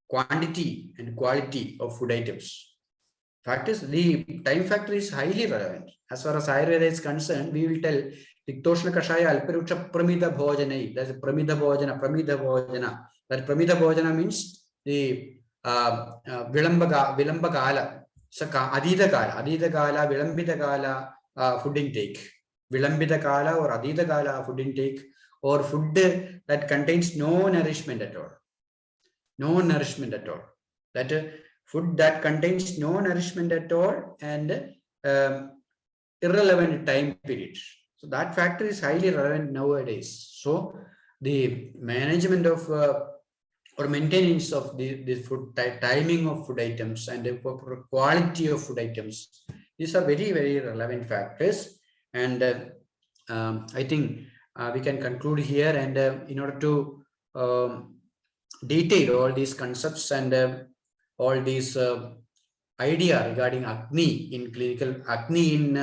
quantity and quality of food items. Fact is, the time factor is highly relevant. As far as Ayurveda is concerned, we will tell Tiktoshna Kashaya Alparuksha Pramida Bhojanai. That's Pramida Bhojana. That Pramida Bhojana means the Vilamba Kala, Adida Kala, Vilambita Kala food intake. Vilambita Kala or Adida Kala food intake, or food that contains no nourishment at all. No nourishment at all. That food that contains no nourishment at all and irrelevant time period. So that factor is highly relevant nowadays. So the management of or maintenance of the food timing of food items and the quality of food items, these are very, very relevant factors. And I think we can conclude here. And in order to detail all these concepts and all these idea regarding acne in clinical acne in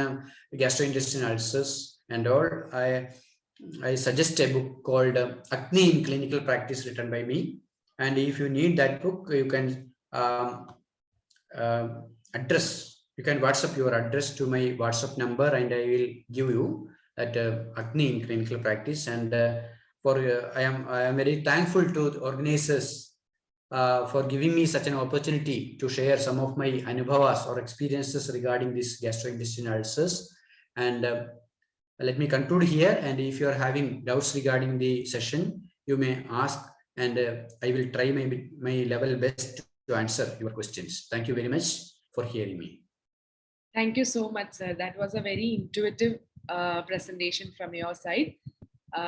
gastrointestinal ulcers and all, I suggest a book called Acne in Clinical Practice, written by me. And if you need that book, you can you can WhatsApp your address to my WhatsApp number, and I will give you that acne in clinical practice. And I am very thankful to the organizers for giving me such an opportunity to share some of my anubhavas or experiences regarding these gastrointestinal ulcers. And let me conclude here. And if you are having doubts regarding the session, you may ask, and I will try my level best to answer your questions. Thank you very much for hearing me. Thank you so much, sir. That was a very intuitive presentation from your side.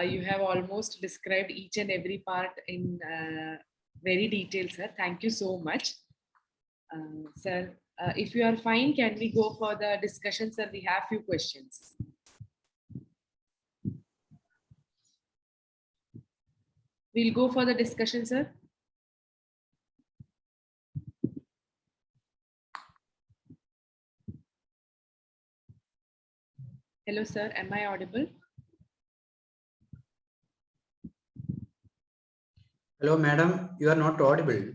You have almost described each and every part in very detailed, sir. Thank you so much. Sir, if you are fine, can we go for the discussion, sir? We have few questions. We'll go for the discussion, sir. Hello, sir. Am I audible? Hello, madam. You are not audible.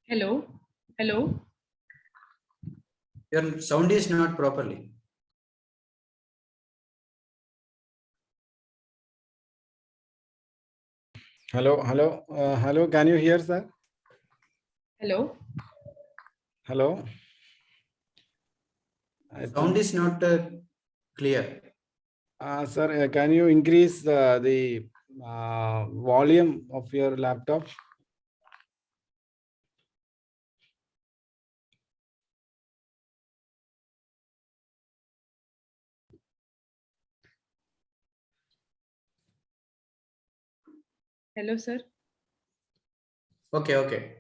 Hello. Hello. Your sound is not properly. Hello, hello, hello. Can you hear, sir? Hello. Hello. Sound is not clear. Sir, can you increase the volume of your laptop? Hello, sir. Okay, okay.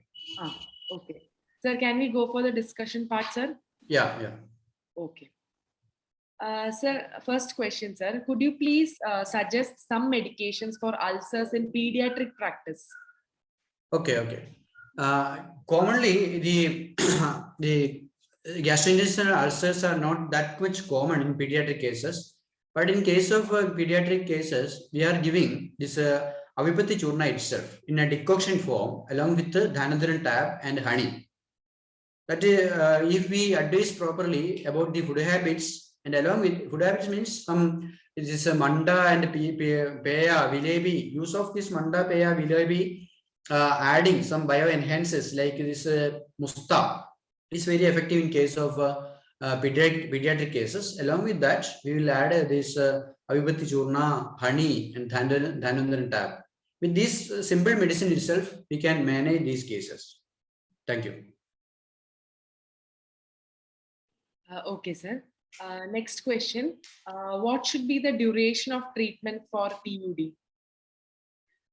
Okay. Sir, can we go for the discussion part, sir? Yeah, yeah. Okay. Sir, first question, sir. Could you please suggest some medications for ulcers in pediatric practice? Okay, okay. Commonly, the gastrointestinal ulcers are not that much common in pediatric cases, but in case of pediatric cases, we are giving this Avipatti Churna itself in a decoction form along with the Dhanandaran tab and honey. That if we advise properly about the food habits, and along with food habits means this manda and peya vilebi, use of this manda peya vilebi, adding some bioenhancers like this musta is very effective in case of pediatric cases. Along with that, we will add this Avipatti Churna, honey, and Dhanandaran tab. With this simple medicine itself, we can manage these cases. Thank you. Okay, sir. Next question. What should be the duration of treatment for PUD?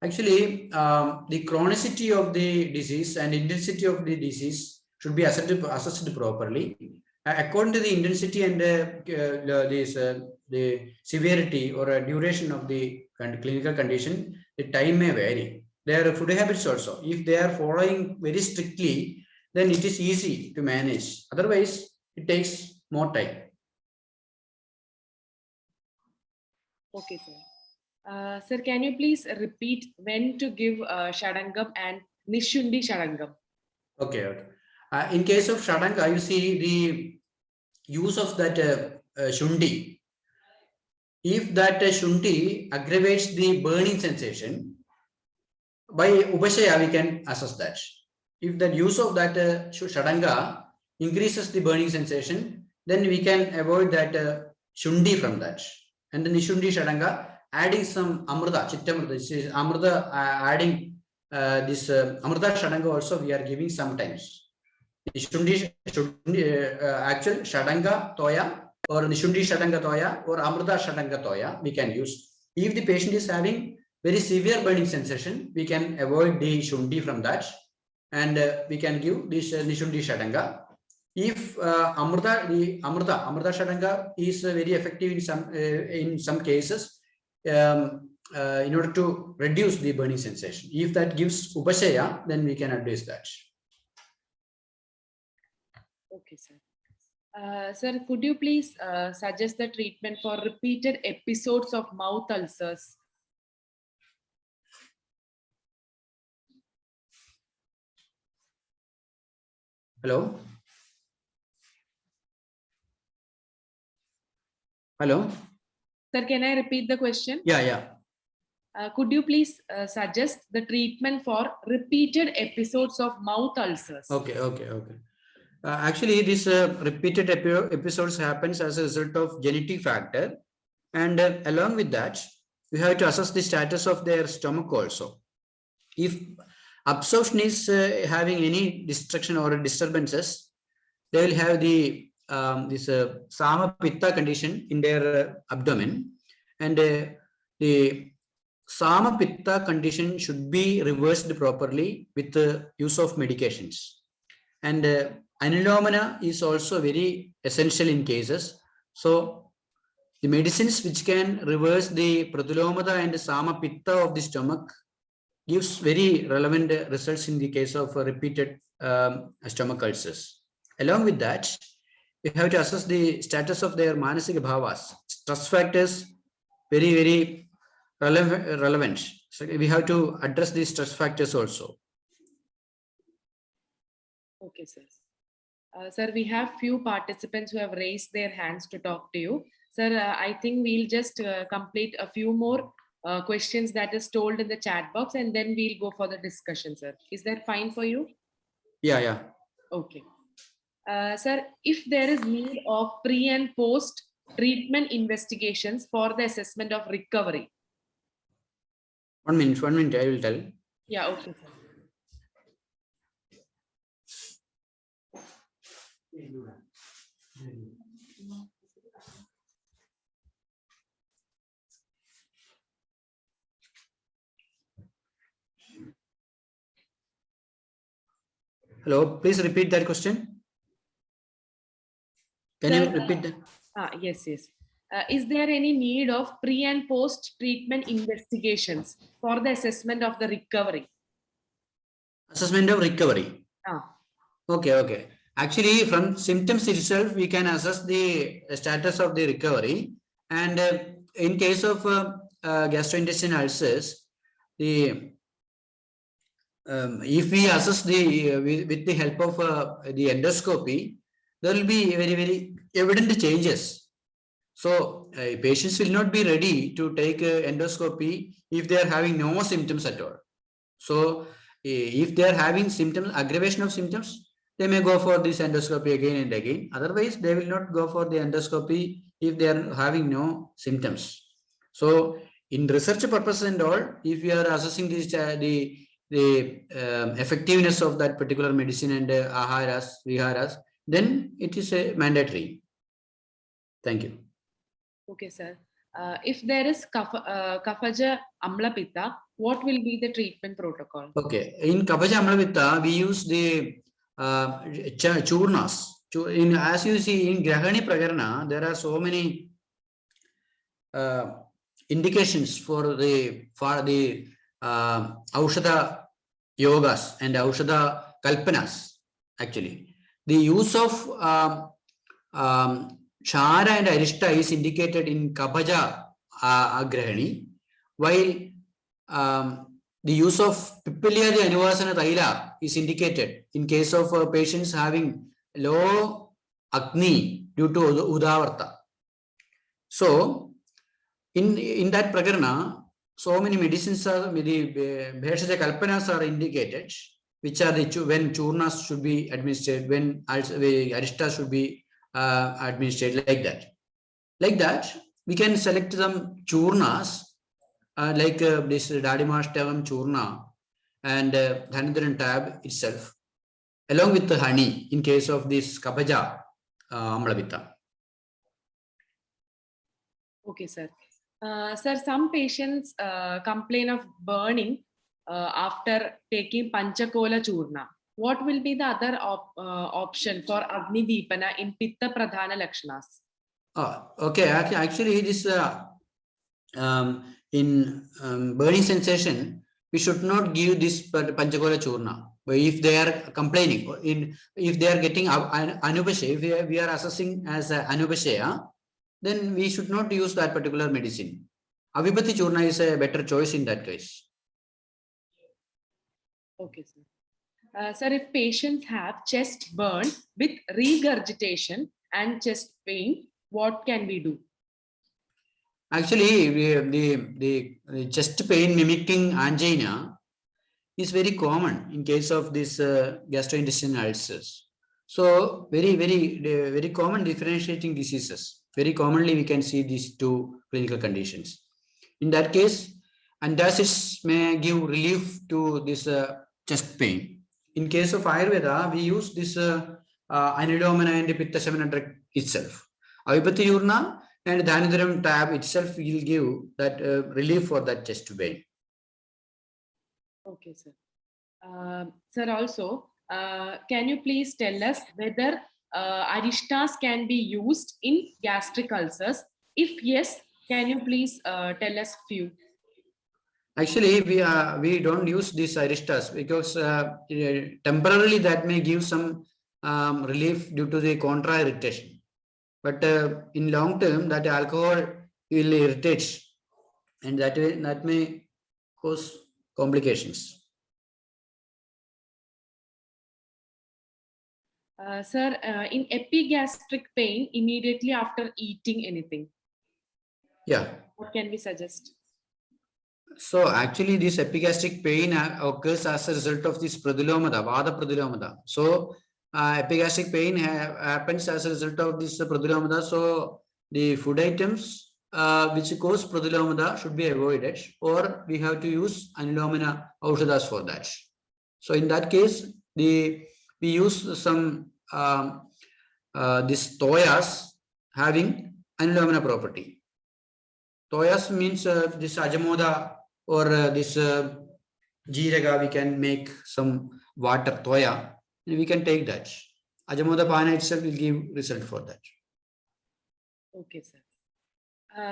Actually, the chronicity of the disease and intensity of the disease should be assessed properly. According to the intensity and the severity or duration of the clinical condition, the time may vary. There are food habits also. If they are following very strictly, then it is easy to manage. Otherwise, it takes more time. Okay, sir. Sir, can you please repeat when to give Shadangam and Nishundi Shadangam? Okay, okay. In case of Shadanga, you see the use of that Shundi. If that Shundi aggravates the burning sensation, by Upashaya we can assess that. If the use of that Shadanga increases the burning sensation, then we can avoid that Shundi from that. And the Nishundi Shadanga adding some Amrita, Chittamrita, this is Amrita adding this Amrita Shadanga also we are giving sometimes. Nishundi actual Shadanga Toya or Nishundi Shadanga Toya or Amrita Shadanga Toya we can use. If the patient is having very severe burning sensation, we can avoid the Shundi from that and we can give this Nishundi Shadanga. If Amrita Shadanga is very effective in some cases in order to reduce the burning sensation. If that gives Upashaya, then we can advise that. Okay, sir. Sir, could you please suggest the treatment for repeated episodes of mouth ulcers? Hello? Hello? Sir, can I repeat the question? Yeah. Could you please suggest the treatment for repeated episodes of mouth ulcers? Okay. Actually, this repeated episodes happens as a result of genetic factor. And along with that, we have to assess the status of their stomach also. If absorption is having any destruction or disturbances, they will have the this Sama Pitta condition in their abdomen, and the Sama Pitta condition should be reversed properly with the use of medications. And annulomana is also very essential in cases. So the medicines which can reverse the pradulomata and Sama Pitta of the stomach gives very relevant results in the case of repeated stomach ulcers. Along with that, we have to assess the status of their manasika bhavas. Stress factors very relevant. So we have to address these stress factors also. Okay, sir. Sir, we have few participants who have raised their hands to talk to you. Sir, I think we'll just complete a few more questions that is told in the chat box, and then we'll go for the discussion, sir. Is that fine for you? Yeah. Okay. Sir, if there is need of pre and post treatment investigations for the assessment of recovery. 1 minute, I will tell. Yeah, okay, sir. Hello, please repeat that question. Can you repeat that? Yes. Is there any need of pre and post treatment investigations for the assessment of the recovery? Assessment of recovery. Okay. Actually, from symptoms itself, we can assess the status of the recovery. And in case of gastrointestinal ulcers, if we assess with the help of the endoscopy, there will be very evident changes. So patients will not be ready to take endoscopy if they are having no symptoms at all. So if they are having symptoms, aggravation of symptoms, they may go for this endoscopy again and again. Otherwise, they will not go for the endoscopy if they are having no symptoms. So in research purposes and all, if we are assessing this, the effectiveness of that particular medicine and aharas, viharas, then it is mandatory. Thank you. Okay, sir. If there is Kaphaja Amla Pitta, what will be the treatment protocol? Okay. In Kaphaja Amla Pitta, we use the churnas. As you see in Grahani Prakarana, there are so many indications for the Aushadha yogas and Aushadha kalpanas. Actually, the use of Chara and Arishta is indicated in Kaphaja Grahani, while the use of Pippilya Anuvasana Taila is indicated in case of patients having low Agni due to Udavarta. So, in that prakarana, so many medicines are, the Bheshaja Kalpanas are indicated, which are when churnas should be administered, when aristas should be administered, like that. Like that, we can select some churnas, like this Dadimashtavam churna and Dhanandaran tab itself, along with the honey in case of this Kabaja Amlavita. Okay, sir. Sir, some patients complain of burning after taking Panchakola Churna. What will be the other option for Agni Deepana in Pitta Pradhana Lakshanas? Okay, actually this in burning sensation, we should not give this Panchakola Churna. But if they are complaining, if they are getting Anupashaya, if we are assessing as Anupashaya, then we should not use that particular medicine. Avibhati Churna is a better choice in that case. Okay, sir. Sir, if patients have chest burn with regurgitation and chest pain, what can we do? Actually, the chest pain mimicking angina is very common in case of this gastrointestinal ulcers. So very common differentiating diseases. Very commonly we can see these two clinical conditions. In that case, antacids may give relief to this chest pain. In case of Ayurveda, we use this Anilomana and Pitta Shamana drug itself. Avibhati Churna and Dhanandaram tab itself will give that relief for that chest pain. Okay, sir. Sir, also, can you please tell us whether aristas can be used in gastric ulcers? If yes, can you please tell us few? Actually, we don't use these aristas because temporarily that may give some relief due to the contra irritation. But in long term, that alcohol will irritate, and that may cause complications. Sir, in epigastric pain immediately after eating anything, Yeah. what can we suggest? So actually, this epigastric pain occurs as a result of this pradulomada, vada pradulomada. So epigastric pain happens as a result of this pradulomada. So the food items which cause pradulomada should be avoided, or we have to use anilomana aushadas for that. So in that case, we use some this toyas having anilomana property. Toyas means this ajamoda or this jeeraga, we can make some water toya, and we can take that. Ajamoda pana itself will give result for that. Okay, sir.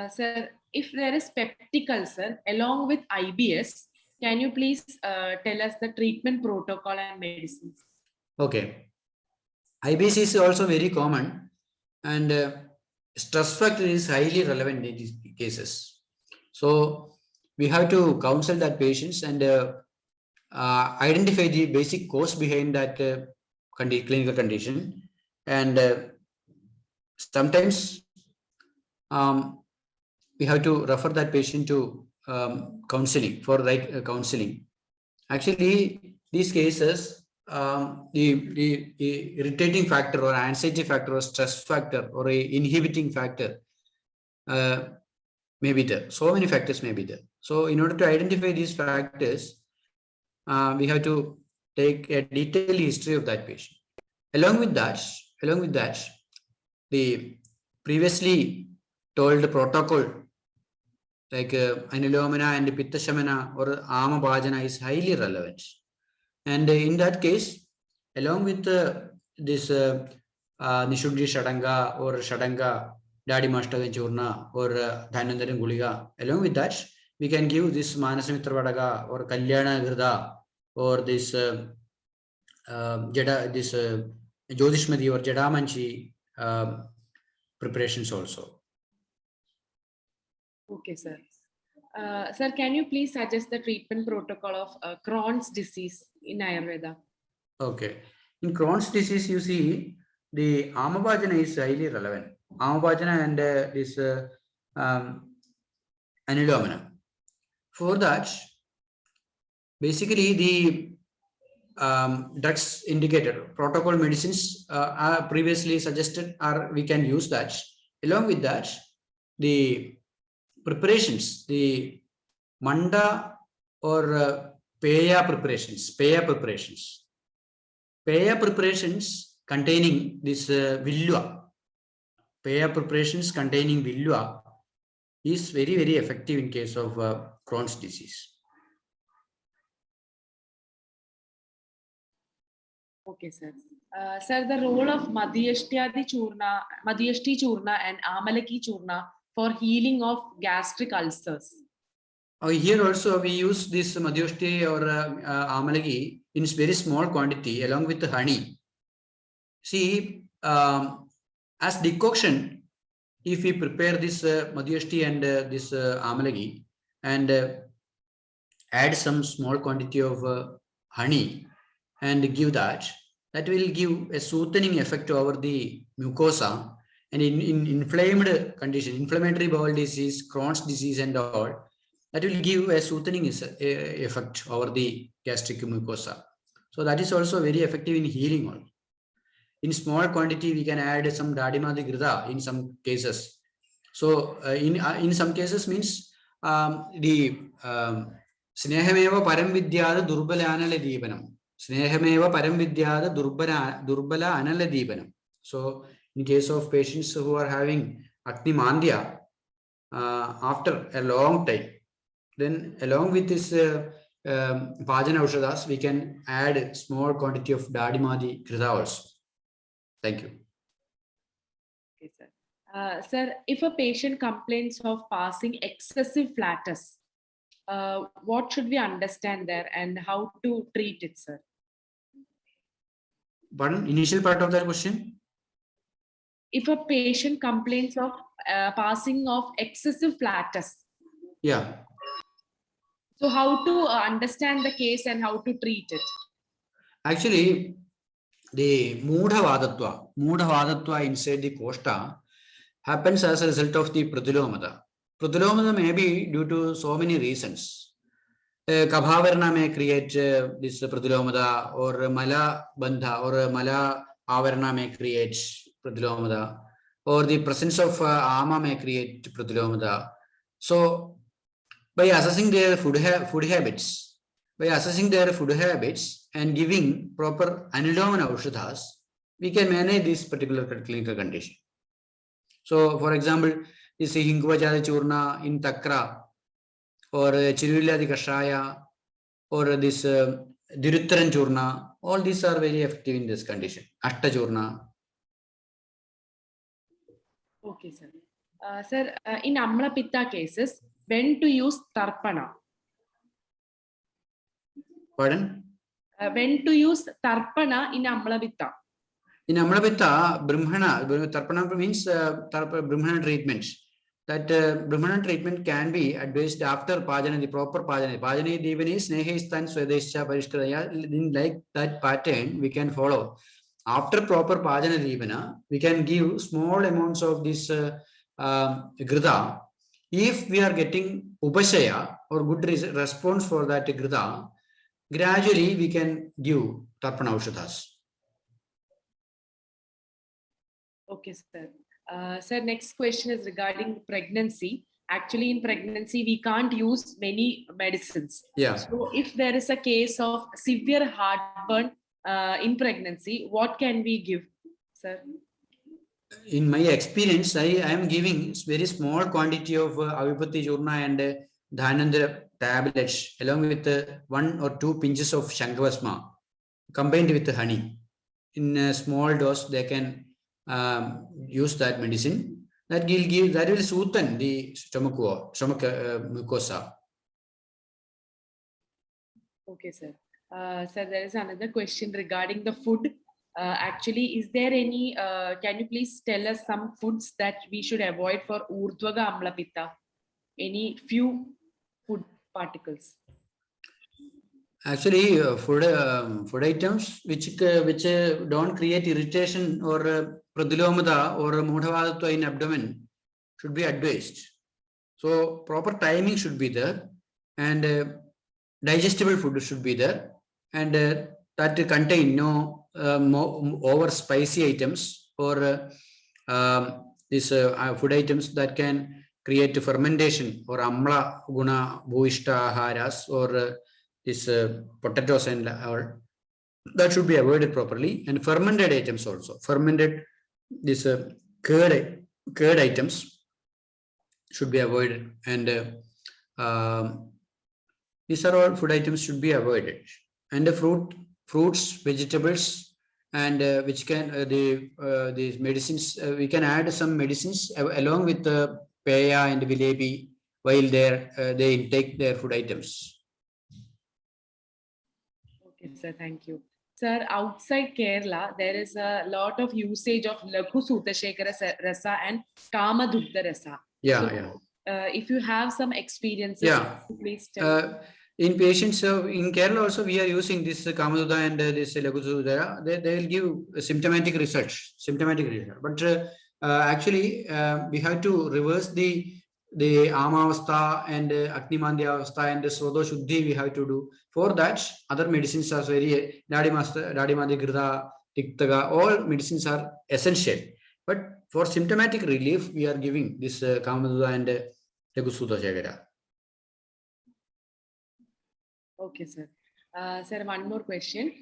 Sir, if there is peptic ulcer along with IBS, can you please tell us the treatment protocol and medicines? Okay. IBS is also very common, and stress factor is highly relevant in these cases. So we have to counsel that patients and identify the basic cause behind that clinical condition, and sometimes we have to refer that patient to counseling for right counseling. Actually, these cases, the irritating factor or anxiety factor or stress factor or a inhibiting factor may be there. So many factors may be there. So in order to identify these factors, we have to take a detailed history of that patient. Along with that, the previously told protocol like anilomana and pitta shamana or ama bhajana is highly relevant. And in that case, along with this Nishuddhi Shadanga or Shadanga, Dadimashtavam Churna or Dhanandaram Guliga, along with that, we can give this Manasamitra Vadaga or Kalyana Grida or this Jyotishmati or Jadamanchi preparations also. Okay, sir. Sir, can you please suggest the treatment protocol of Crohn's disease in Ayurveda? Okay. In Crohn's disease, you see the Amavajana is highly relevant. Amavajana and this Anulomana. For that, basically the drugs indicated, protocol medicines are previously suggested, or we can use that. Along with that, the preparations, the manda or peya preparations containing this villua, peya preparations containing villua is very, very effective in case of Crohn's disease. Okay, sir. Sir, the role of Madhyashti Churna and Amalaki Churna for healing of gastric ulcers. Here also we use this Madhyashti or Amalaki in very small quantity along with the honey. See, as decoction, if we prepare this Madhyashti and this Amalaki and add some small quantity of honey and give that will give a soothing effect over the mucosa, and in inflamed condition, inflammatory bowel disease, Crohn's disease and all, that will give a soothing effect over the gastric mucosa. So that is also very effective in healing all. In small quantity, we can add some Dadimadi Grida in some cases. So in some cases means the Snehameva Param Vidyada Durbala Anala Deepanam. Snehameva Param Vidyada Durbala Anala Deepanam. So in case of patients who are having Agni Mandya after a long time, then along with this Pajana Aushadas, we can add small quantity of Dadimadi Krida also. Thank you. Okay, sir. Sir, if a patient complains of passing excessive flatus, what should we understand there and how to treat it, sir? Pardon, initial part of that question? If a patient complains of passing of excessive flatus. Yeah. So how to understand the case and how to treat it? Actually, the Mudha inside the costa happens as a result of the Pradilomada. Pradilomada may be due to so many reasons. Kabhavarna may create this Pradilomada, or Mala Bandha or Mala Avarna may create Pradilomada, or the presence of Ama may create Pradilomada. So by assessing their food habits and giving proper Anulomana Aushadhas, we can manage this particular clinical condition. So, for example, this Hingvajada Churna in Takra, or Chiruvilla Kashaya, or this Diruttaran Churna, all these are very effective in this condition. Ashta Churna. Okay, sir. Sir, in Amla Pitta cases, when to use Tarpana? Pardon? When to use Tarpana in Amla Pitta? In Amla Pitta, Brahmana, Tarpana means Brahmana treatment. That Brahmana treatment can be advised after Pajana, the proper Pajana. Pajana Devani, Snehistan, Swadesha, Parishkaraya. In like that pattern, we can follow. After proper Pajana Devana, we can give small amounts of this Grida. If we are getting Upashaya or good response for that Grida, gradually we can give Tarpana Aushadhas. Okay, sir. Sir, next question is regarding pregnancy. Actually, in pregnancy, we can't use many medicines. Yeah. So, if there is a case of severe heartburn in pregnancy, what can we give, sir? In my experience, I am giving very small quantity of Avipatti Churna and Dhanandra tablets along with 1 or 2 pinches of Shankavasma combined with honey. In a small dose, they can use that medicine. That will soothe the stomach mucosa. Okay, sir. Sir, there is another question regarding the food. Actually, is there any, can you please tell us some foods that we should avoid for Urdhvaga Amla Pitta? Any few food particles? Actually, food items which don't create irritation or pradilomata or mudhavadatva in abdomen should be advised. So proper timing should be there, and digestible food should be there, and that contain no over spicy items or these food items that can create fermentation or amla guna bhuishta aharas or this potatoes and all that should be avoided properly, and fermented items also, fermented this curd items should be avoided, and these are all food items should be avoided, and the fruits, vegetables, and which can these medicines we can add some medicines along with the peya and vilebi while they intake their food items. Okay, sir, thank you. Sir, outside Kerala, there is a lot of usage of Laghu Sutashekara Rasa and Kama Dugdha Rasa. Yeah, So, yeah. If you have some experiences, Yeah. please tell. In patients in Kerala also we are using this Kamadudha and this Laghu Sutashekara. They will give symptomatic results, but actually we have to reverse the Amavastha and Agni-Mandya Avastha and Sroto Shuddhi we have to do. For that, other medicines are very Dadi-Madi Grida, Tiktaga, all medicines are essential. But for symptomatic relief, we are giving this Kamadudha and Laghu Sutashekara. Okay, sir. Sir, one more question.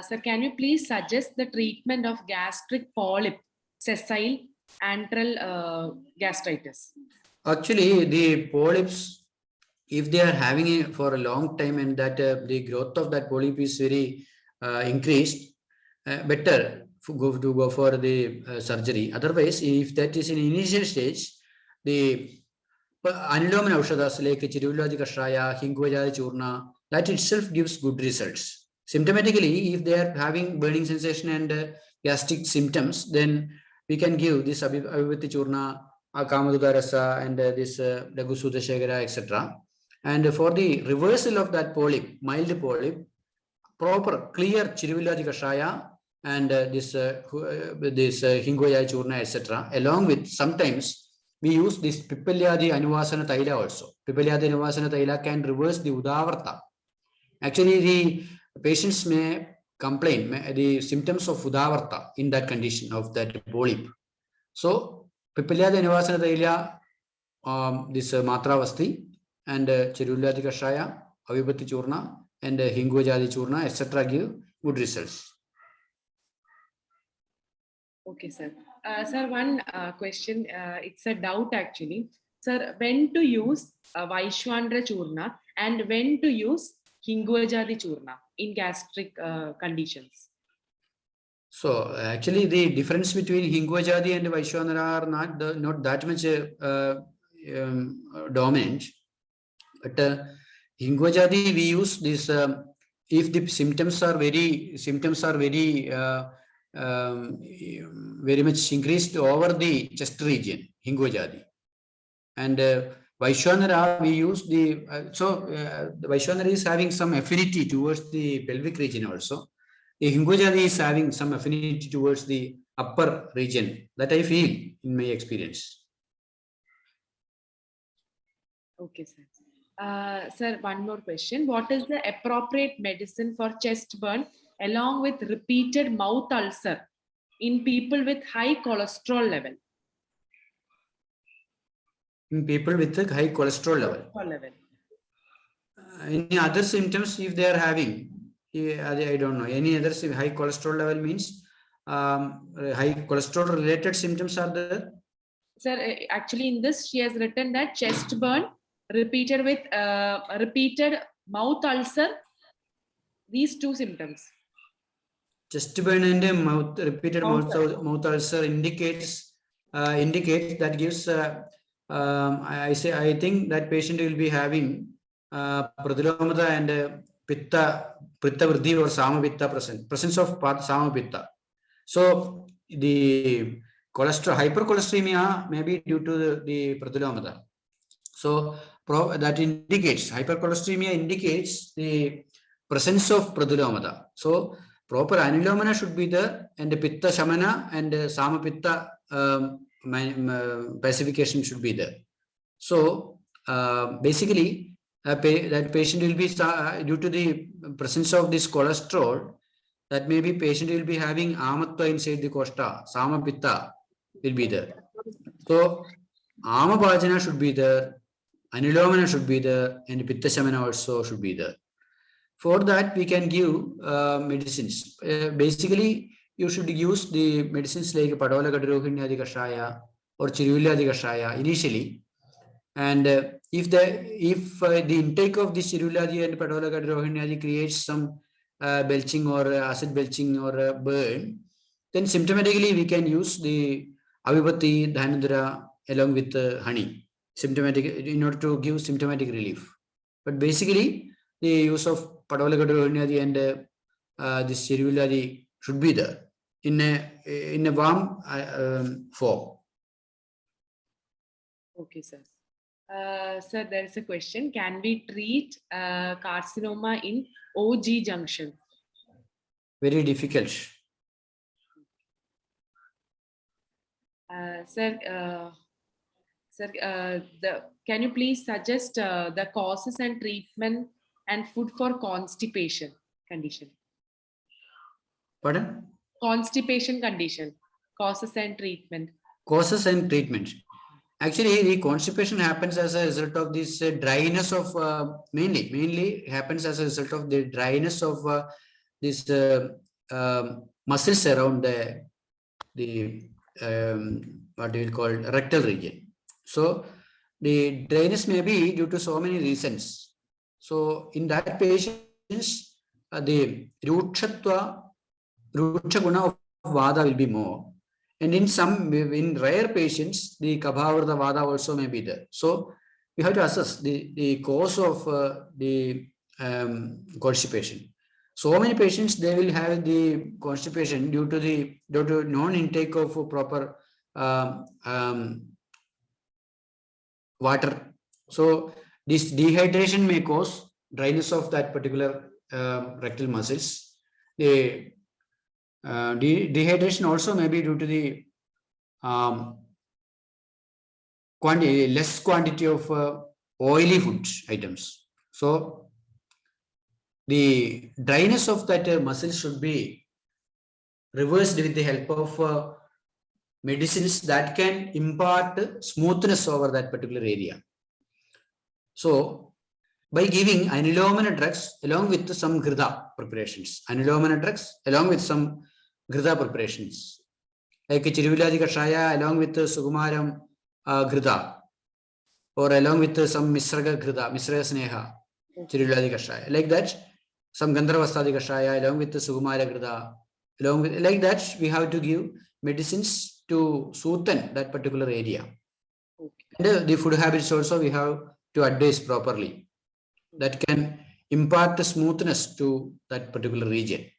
Sir, can you please suggest the treatment of gastric polyp, sessile, antral gastritis? Actually, the polyps, if they are having it for a long time and that the growth of that polyp is very increased, better to go for the surgery. Otherwise, if that is in initial stage, the Anilomana Aushadas like Chirulaji Kashraya, Hingvajari Churna, that itself gives good results. Symptomatically, if they are having burning sensation and gastric symptoms, then we can give this Abhivati Churna, Kamadudha Rasa, and this Laghu Sutashekara, etc. And for the reversal of that polyp, mild polyp, proper clear Chirulaji Kashaya and this Hingvajari Churna, etc. Along with sometimes we use this Pipalyadi Anuvasana Taila also. Pipalyadi Anuvasana Taila can reverse the Udavarta. Actually, the patients may complain the symptoms of Udavarta in that condition of that polyp. So, Pipalyadi Anuvasana Taila, this Matravasti and Chirulaji Kashaya, Avibhati Churna, and Hingvajadi Churna, etc. give good results. Okay, sir. Sir, one question. It's a doubt actually. Sir, when to use Vaishwandra Churna and when to use Hingvajadi Churna in gastric conditions? So actually, the difference between Hingvajadi and Vaishwandra are not that much dominant. But Hingvajadi we use this if the symptoms are very much increased over the chest region, Hingvajadi. And Vaishwandra we use the the Vaishwandra is having some affinity towards the pelvic region also. The Hingvajadi is having some affinity towards the upper region. That I feel in my experience. Okay, sir. Sir, one more question. What is the appropriate medicine for chest burn along with repeated mouth ulcer in people with high cholesterol level? In people with a high cholesterol level. Any other symptoms if they are having? I don't know. Any other high cholesterol level means high cholesterol related symptoms are there? Sir, actually in this she has written that chest burn repeated with repeated mouth ulcer, these two symptoms. Chest burn and repeated mouth ulcer indicates that gives I think that patient will be having pradilomata and pitta vriddhi or samapitta presence of samapitta. So the hypercholesteremia may be due to the pradilomata. So that indicates hypercholesteremia indicates the presence of pradulomata. So proper annulomana should be there, and the pitta shamana and samapitta pacification should be there. So basically, that patient will be due to the presence of this cholesterol. That maybe patient will be having amatva inside the kosta, samapitta will be there. So amabhajana should be there, anulomana should be there, and pitta shamana also should be there. For that, we can give medicines. Basically, you should use the medicines like Padola Gadrohinyadi Kashaya or Chirulyadi Kashaya initially. And if the intake of this Chirulyadi and Padola Gadrohinyadi creates some belching or acid belching or burn, then symptomatically we can use the Avibhati Dhanandra along with honey, symptomatic, in order to give symptomatic relief. But basically, the use of Padola Gadrohinyadi and this Chirulyadi should be there in a warm form. Okay, sir. Sir, there is a question. Can we treat carcinoma in OG junction? Very difficult. Sir, can you please suggest the causes and treatment and food for constipation condition? Pardon? Constipation condition, causes and treatment. Causes and treatment. Actually, the constipation happens as a result of this dryness of mainly happens as a result of the dryness of this muscles around the what we will call rectal region. So the dryness may be due to so many reasons. So in that patients, the ruksha guna of vada will be more. And in rare patients, the kabhavrata vada also may be there. So we have to assess the cause of the constipation. So many patients, they will have the constipation due to non-intake of proper water. So this dehydration may cause dryness of that particular rectal muscles. The dehydration also may be due to the less quantity of oily food items. So the dryness of that muscle should be reversed with the help of medicines that can impart smoothness over that particular area. So by giving anulomana drugs along with some ghrida preparations, anulomana drugs along with some ghrida preparations, like Chirulyadi Kashaya along with Sukumaram ghrida, or along with some Misraga ghrida, Misraga Sneha, Chirulyadi Kashaya, like that, some Gandharvastadi Kashaya along with the Sukumara ghrida, along with like that, we have to give medicines to soothen that particular area. Okay. And the food habits also we have to advise properly, that can impart the smoothness to that particular region.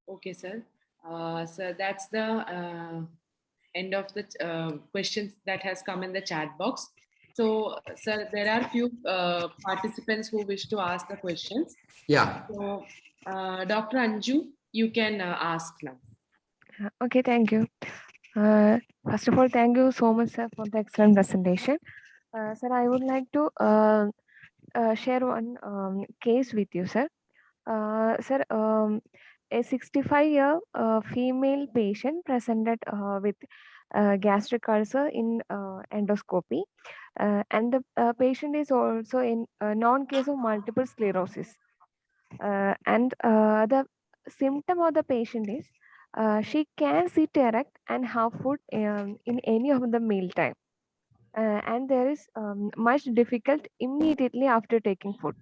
Okay, sir. So that's the end of the questions that has come in the chat box. So, sir, there are few participants who wish to ask the questions. Yeah. So, Dr. Anju, you can ask now. Okay, thank you. First of all, thank you so much, sir, for the excellent presentation. Sir, I would like to share one case with you, sir. Sir, a 65-year female patient presented with gastric ulcer in endoscopy, and the patient is also in a non-case of multiple sclerosis. And the symptom of the patient is she can sit erect and have food in any of the meal time. And there is much difficult immediately after taking food.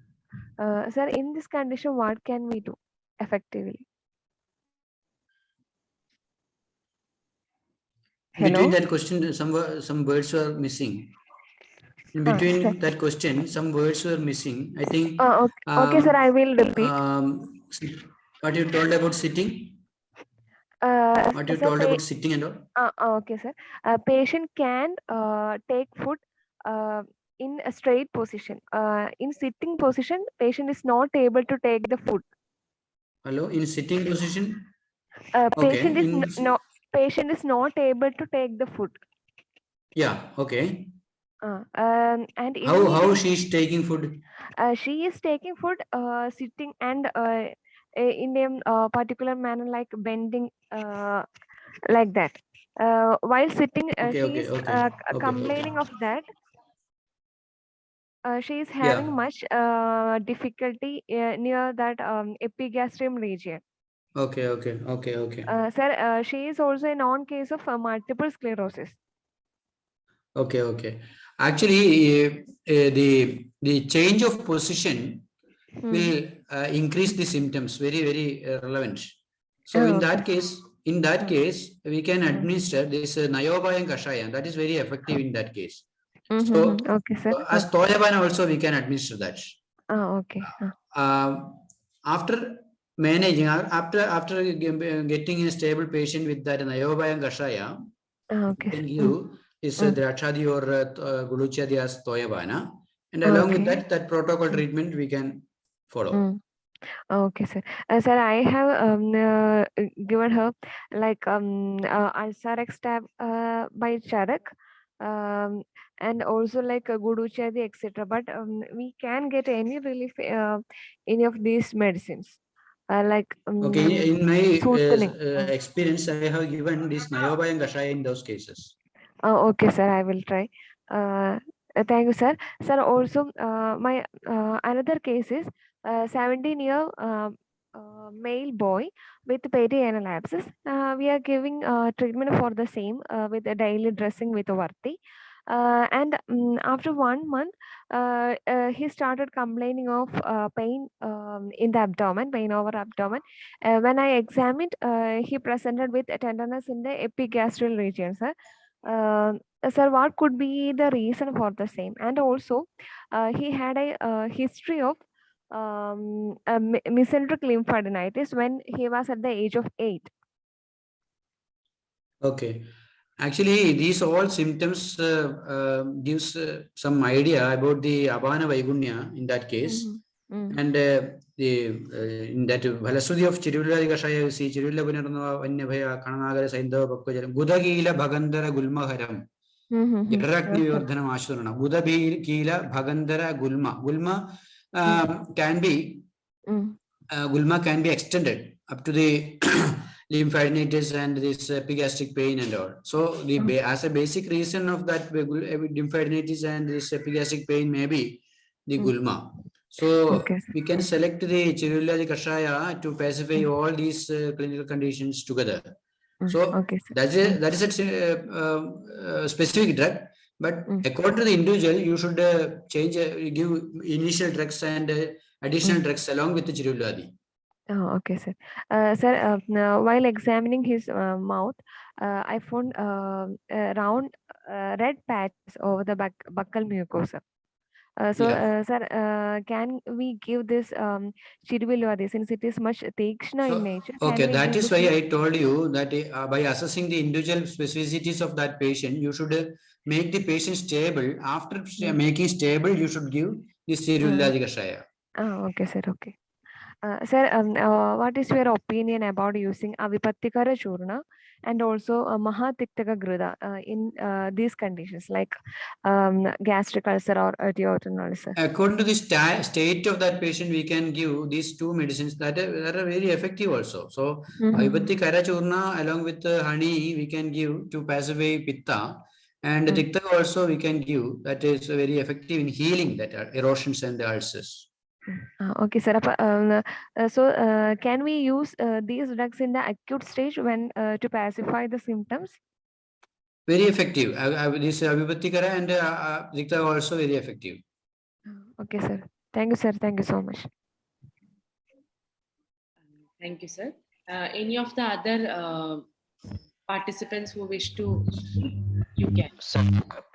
Sir, in this condition, what can we do effectively? Between that question, some words were missing. In between that question, some words were missing. I think. Okay, sir, I will repeat. What you told about sitting? What you told about sitting and all? Okay, sir. A patient can take food in a straight position. In sitting position, patient is not able to take the food. Hello, in sitting position. Patient Okay. is patient is not able to take the food. Yeah. Okay. And How she is taking food? she is taking food sitting and in a particular manner, like bending like that. While sitting, Okay. she Okay. is Okay. Okay. Okay. complaining of that. She is Yeah. having much difficulty near that epigastrium region. Okay. Okay. Okay. Okay. Sir, she is also a known case of multiple sclerosis. Okay. Okay. Actually, the change of position will increase the symptoms. Very relevant. So in Okay. that case, we can administer this Nayobayam Kashayam. That is very effective in that case. So Okay, sir. as Toyaban also we can administer that. Okay. After managing, after getting a stable patient with that Nayobayam Kashaya, Okay. we can give is Drakshadi or Guluchadi as Toyabana, and along with that protocol treatment we can follow. Okay, sir. Sir, I have given her like Alsarex tab by Charak, and also like Guduchadi, etc. But we can get any relief any of these medicines. Like Okay, in my soothing. experience, I have given this Nayobayam Kashaya in those cases. Okay, sir. I will try. Thank you, sir. Sir, also my another case is 17-year male boy with perianal abscess. We are giving treatment for the same with a daily dressing with Varti. And after 1 month, he started complaining of pain in the abdomen, pain over abdomen. When I examined, he presented with tenderness in the epigastrial region, sir. Sir, what could be the reason for the same? And also, he had a history of mesenteric lymphadenitis when he was at the age of 8. Okay. Actually, these all symptoms gives some idea about the Abhana Vaigunya in that case. And in that Bhalasudhi of Chirula Kashaya, you see Chirula Vinarana Vanyabhaya, Kanagara Saindava Bakwajaram, Gudagila Bhagandara Gulmaharam, Jarakni Vardhanam Ashurana, Gudabila Bhagandara Gulma. Gulma can be Gulma can be extended up to the lymphadenitis and this epigastric pain and all. So the as a basic reason of that lymphadenitis and this epigastric pain may be the Gulma. So we can select the Chirula Kashaya to pacify all these clinical conditions together. So that is a specific drug, but according to the individual, you should give initial drugs and additional drugs along with the Chiruladi. Oh, okay, sir. Sir, while examining his mouth, I found round red patches over the buccal mucosa. Sir, can we give this Chiruladi since it is much Tikshna in nature? Okay, that is why I told you that by assessing the individual specificities of that patient, you should make the patient stable. After making stable, you should give this Chiruladi Kashaya. Okay, sir. Okay. Sir, what is your opinion about using Avipattikara Churna and also Mahatiktaka Gruda in these conditions like gastric ulcer or duodenal ulcer? According to the state of that patient, we can give these two medicines that are very effective also. So, Avipattikara Churna along with honey, we can give to pacify Pitta, and Tiktaka also we can give, that is very effective in healing that erosions and the ulcers. Okay, sir. So, can we use these drugs in the acute stage when to pacify the symptoms? Very effective. This Avipattikara and Dikta are also very effective. Okay, sir. Thank you, sir. Thank you so much. Thank you, sir. Any of the other participants who wish to speak, you can. Sir,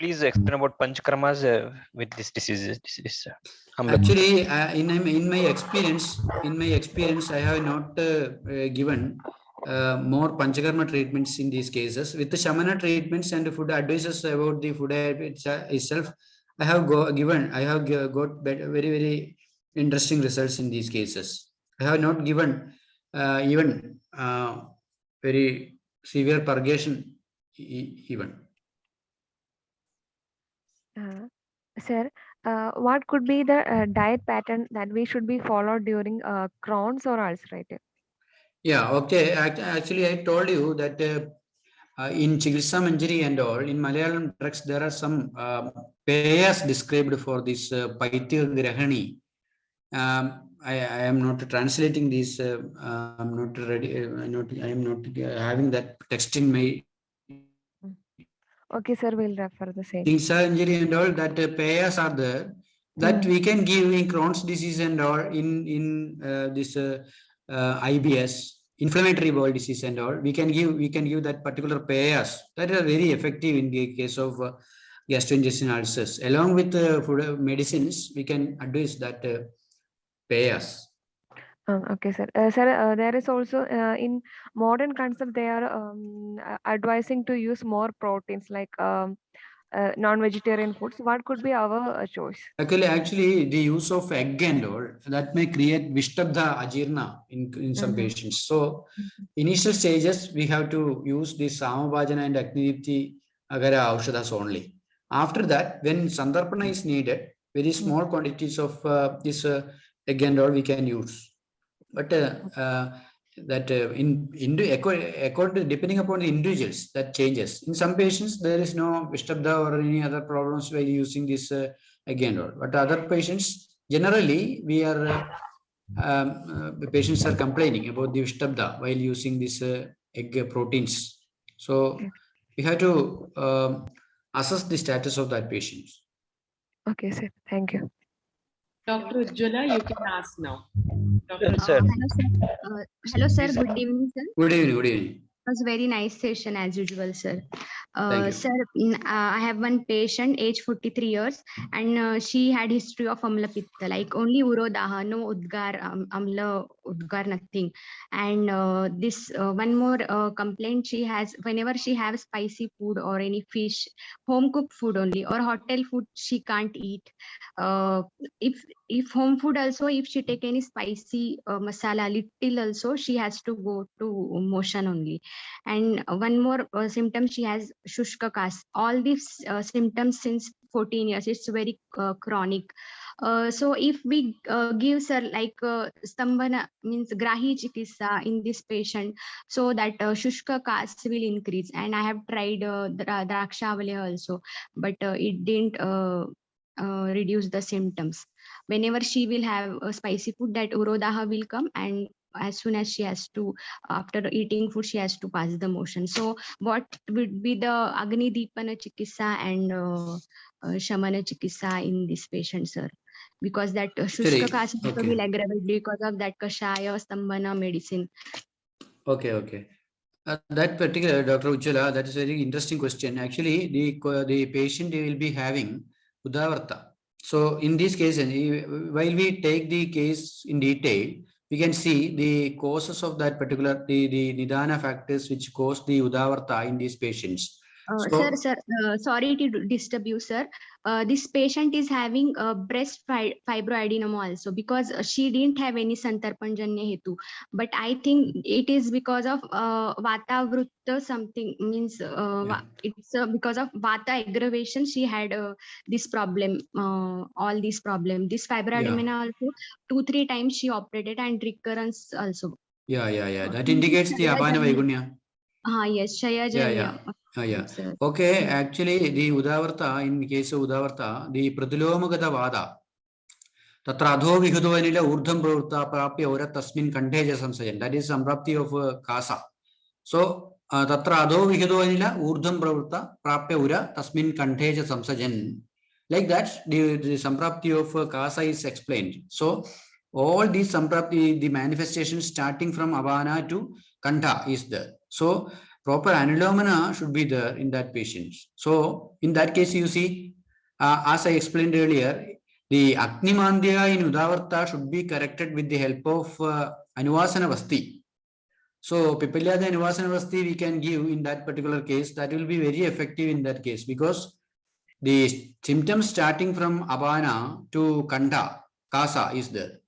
please explain about Panchakarmas with this disease. Actually, in my experience, I have not given more Panchakarma treatments in these cases. With the Shamana treatments and food advices about the food itself, I have got very interesting results in these cases. I have not given even very severe purgation even. Sir, what could be the diet pattern that we should be followed during Crohn's or ulcerative? Yeah, okay. Actually, I told you that in Chikitsa Manjari and all, in Malayalam texts, there are some payas described for this Paitya Grahani. I am not translating this. I'm not ready. I am not having that text in my Okay, sir, we'll refer the same. Chikitsa Manjari and all, that payas are there that we can give in Crohn's disease and all, in this IBS, inflammatory bowel disease and all. We can give that particular payas that are very effective in the case of gastrointestinal ulcers. Along with food medicines, we can advise that payas. Okay, sir. Sir, there is also in modern concept they are advising to use more proteins like non-vegetarian foods. What could be our choice? Actually, the use of egg and all that may create Vishtabdha Ajirna in some patients. So, initial stages we have to use the Samabhajana and Agnidipti Agara Aushadas only. After that, when Sandarpana is needed, very small quantities of this egg and all we can use. But depending upon the individuals, that changes. In some patients, there is no Vishtabdha or any other problems while using this again. But other patients, generally, we are the patients are complaining about the Vishtabdha while using this egg proteins. So we have to assess the status of that patient. Okay, sir. Thank you. Dr. Ujjwala, you can ask now. Sir. Hello, sir. Good evening, sir. Good evening. Good evening. It was a very nice session as usual, sir. Thank you. Sir, I have one patient, age 43 years, and she had history of Amla Pitta, like only Urodaha, no Udgar, Amla Udgar, nothing. And this one more complaint she has, whenever she has spicy food or any fish, home cooked food only, or hotel food she can't eat. If home food also, if she take any spicy masala, little also, she has to go to motion only. And one more symptom, she has shushka kas. All these symptoms since 14 years, it's very chronic. So if we give her like stambhana, means grahi chikitsa in this patient, so that shushka kas will increase. And I have tried drakshavale also, but it didn't reduce the symptoms. Whenever she will have a spicy food, that urodaha will come, and as soon as she has to, after eating food, she has to pass the motion. So what would be the Agni Deepana Chikitsa and Shamana Chikitsa in this patient, sir? Because that Shushka Kas will aggravate because of that Kashaya Stambhana medicine. Okay. That particular, Dr. Ujjwala, that is a very interesting question. Actually, the patient will be having Udavarta. So in this case, while we take the case in detail, we can see the causes of that particular, the Nidana factors which cause the Udavarta in these patients. Sir, sorry to disturb you, sir. This patient is having breast fibroadenoma also, because she didn't have any Santarpanjanya hetu. But I think it is because of Vata Vrutta something, means it's because of Vata aggravation she had this problem, all these problems. This fibroadenoma also 2-3 times she operated, and recurrence also. Yeah. That indicates the Abhana Vaigunya. Yes, Shayajanya. Yeah. Okay, actually, the Udavarta, in case of Udavarta, the Pradilomagata Vada, Tatra Adho Vihudovanila Urdham Pravutta Prapya Ura Tasmin Kanteja Samsajan. That is Samprapti of Kasa. So, Tatra Adho Vihudovanila Urdham Pravutta Prapya Ura Tasmin Kanteja Samsajan. Like that, the Samprapti of Kasa is explained. So, all these Samprapti, the manifestations starting from Abhana to Kanta is there. So, proper annulomana should be there in that patient. So, in that case, you see, as I explained earlier, the Agnimandya in Udavarta should be corrected with the help of Anuvasana Vasti. So, Pipalyada Anuvasana Vasti we can give in that particular case. That will be very effective in that case, because the symptoms starting from Apana to Kanda, Kasa is there.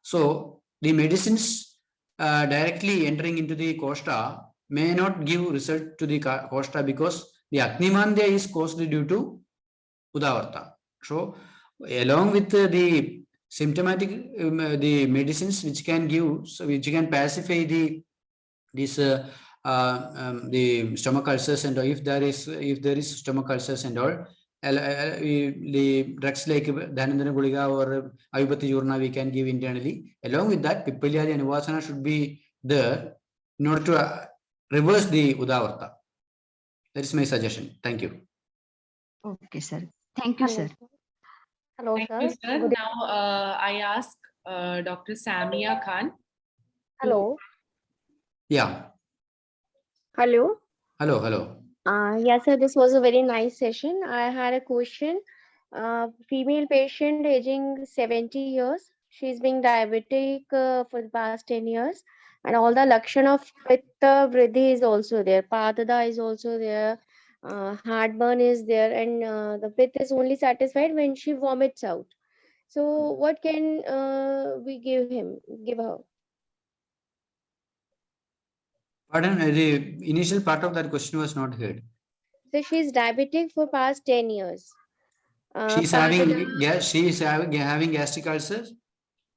So the medicines directly entering into the Kosta may not give result to the Kosta because the Agnimandya is caused due to Udavarta. So along with the symptomatic the medicines which can give, so which can pacify the the stomach ulcers, and if there is stomach ulcers and all, the drugs like Dhanandana Gulika or Ayupati Churna we can give internally. Along with that, Pippaliyadi and Anuvasana should be there in order to reverse the Udavarta. That is my suggestion. Thank you. Okay, sir. Thank you, Hello, sir. sir. Hello, Thank sir. you, sir. Good Now I ask Dr. Samia Khan. Hello. Yeah. Hello. Hello. Yes, sir. This was a very nice session. I had a question. Female patient aging 70 years. She's being diabetic for the past 10 years. And all the lakshan of Pitta Vriddhi is also there. Padada is also there. Heartburn is there. And the Pitta is only satisfied when she vomits out. So what can we give her? Pardon, the initial part of that question was not heard. So she's diabetic for past 10 years. She's having gas. She is having gastric ulcers.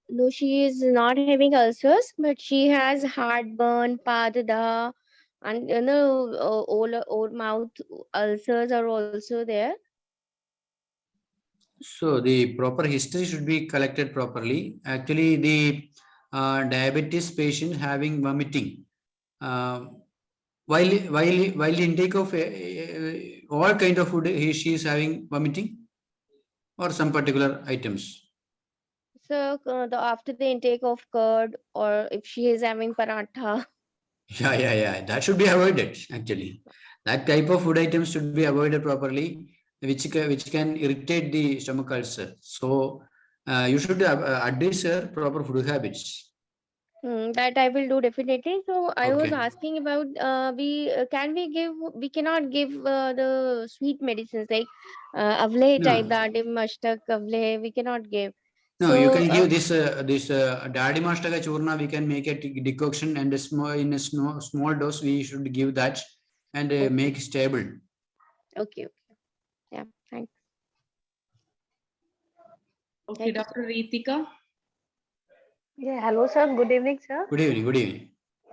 No, she is not having ulcers, but she has heartburn, padada, and all mouth ulcers are also there. So the proper history should be collected properly. Actually, the diabetes patient having vomiting. While the intake of all kind of food, she is having vomiting, or some particular items. So after the intake of curd, or if she is having paratha. Yeah. That should be avoided. Actually, that type of food items should be avoided properly, which can irritate the stomach ulcer. So you should advise her proper food habits. That I will do definitely. So I was Okay. asking about we cannot give the sweet medicines like avle No. type, dadim, mashtak, avle, we cannot give. No, you So can give this Dadi Mashtaka Churna. We can make a decoction, and in a small dose we should give that, and make stable. okay. Yeah, thanks. Okay, Thank you, Dr. Ritika. Yeah, hello, sir. Good evening, sir. Good evening.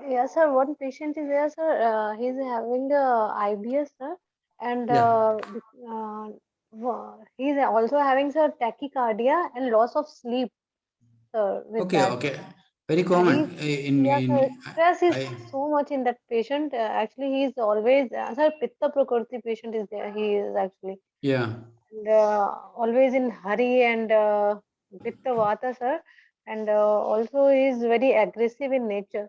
Yes, sir. One patient is there, sir. He's having IBS, sir, and Yeah. he's also having, sir, tachycardia and loss of sleep, sir. With that, Okay. Very common. yes, sir. Stress is I, so much in that patient. Actually, he's always, sir, Pitta Prakriti patient is there. He is actually, yeah. and always in hurry and Pitta Vata, sir, and also he is very aggressive in nature.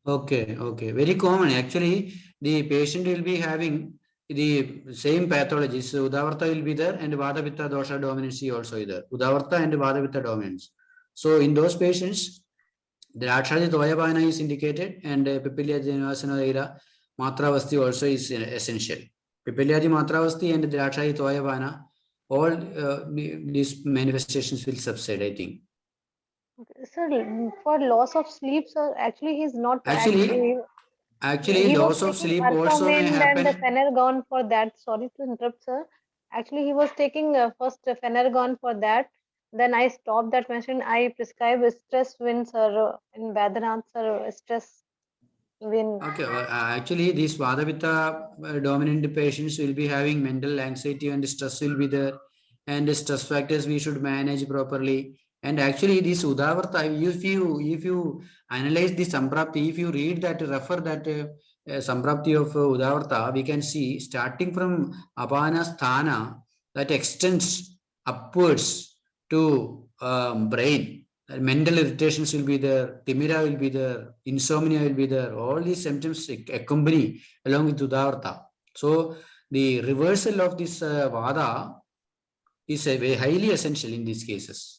Okay. Very common. Actually, the patient will be having the same pathologies. So Udavarta will be there, and Vata Pitta Dosha dominancy also is there. Udavarta and Vata Pitta dominance. So in those patients, the Rakshadi Toyabana is indicated, and Pipilya Janivasana Ira Matravasti also is essential. Pipilya Matravasti and the Rakshadi Toyabana, all these manifestations will subside, I think. Sir, for loss of sleep, sir, actually he's not Actually, he was loss of taking sleep also may Arformin and happen. Phenergon for that. Sorry to interrupt, sir. Actually, he was taking first Phenergon for that. Then I stopped that medicine. I prescribed stress win, sir, in Badanath, sir, stress win. Okay, actually, these Vata Pitta dominant patients will be having mental anxiety, and stress will be there, and the stress factors we should manage properly. And actually, this Udavarta, if you analyze the Samprapti, if you read that, refer that Samprapti of Udavarta, we can see starting from Apana Sthana that extends upwards to brain. Mental irritations will be there, timira will be there, insomnia will be there. All these symptoms accompany along with Udavarta. So the reversal of this Vada is very highly essential in these cases.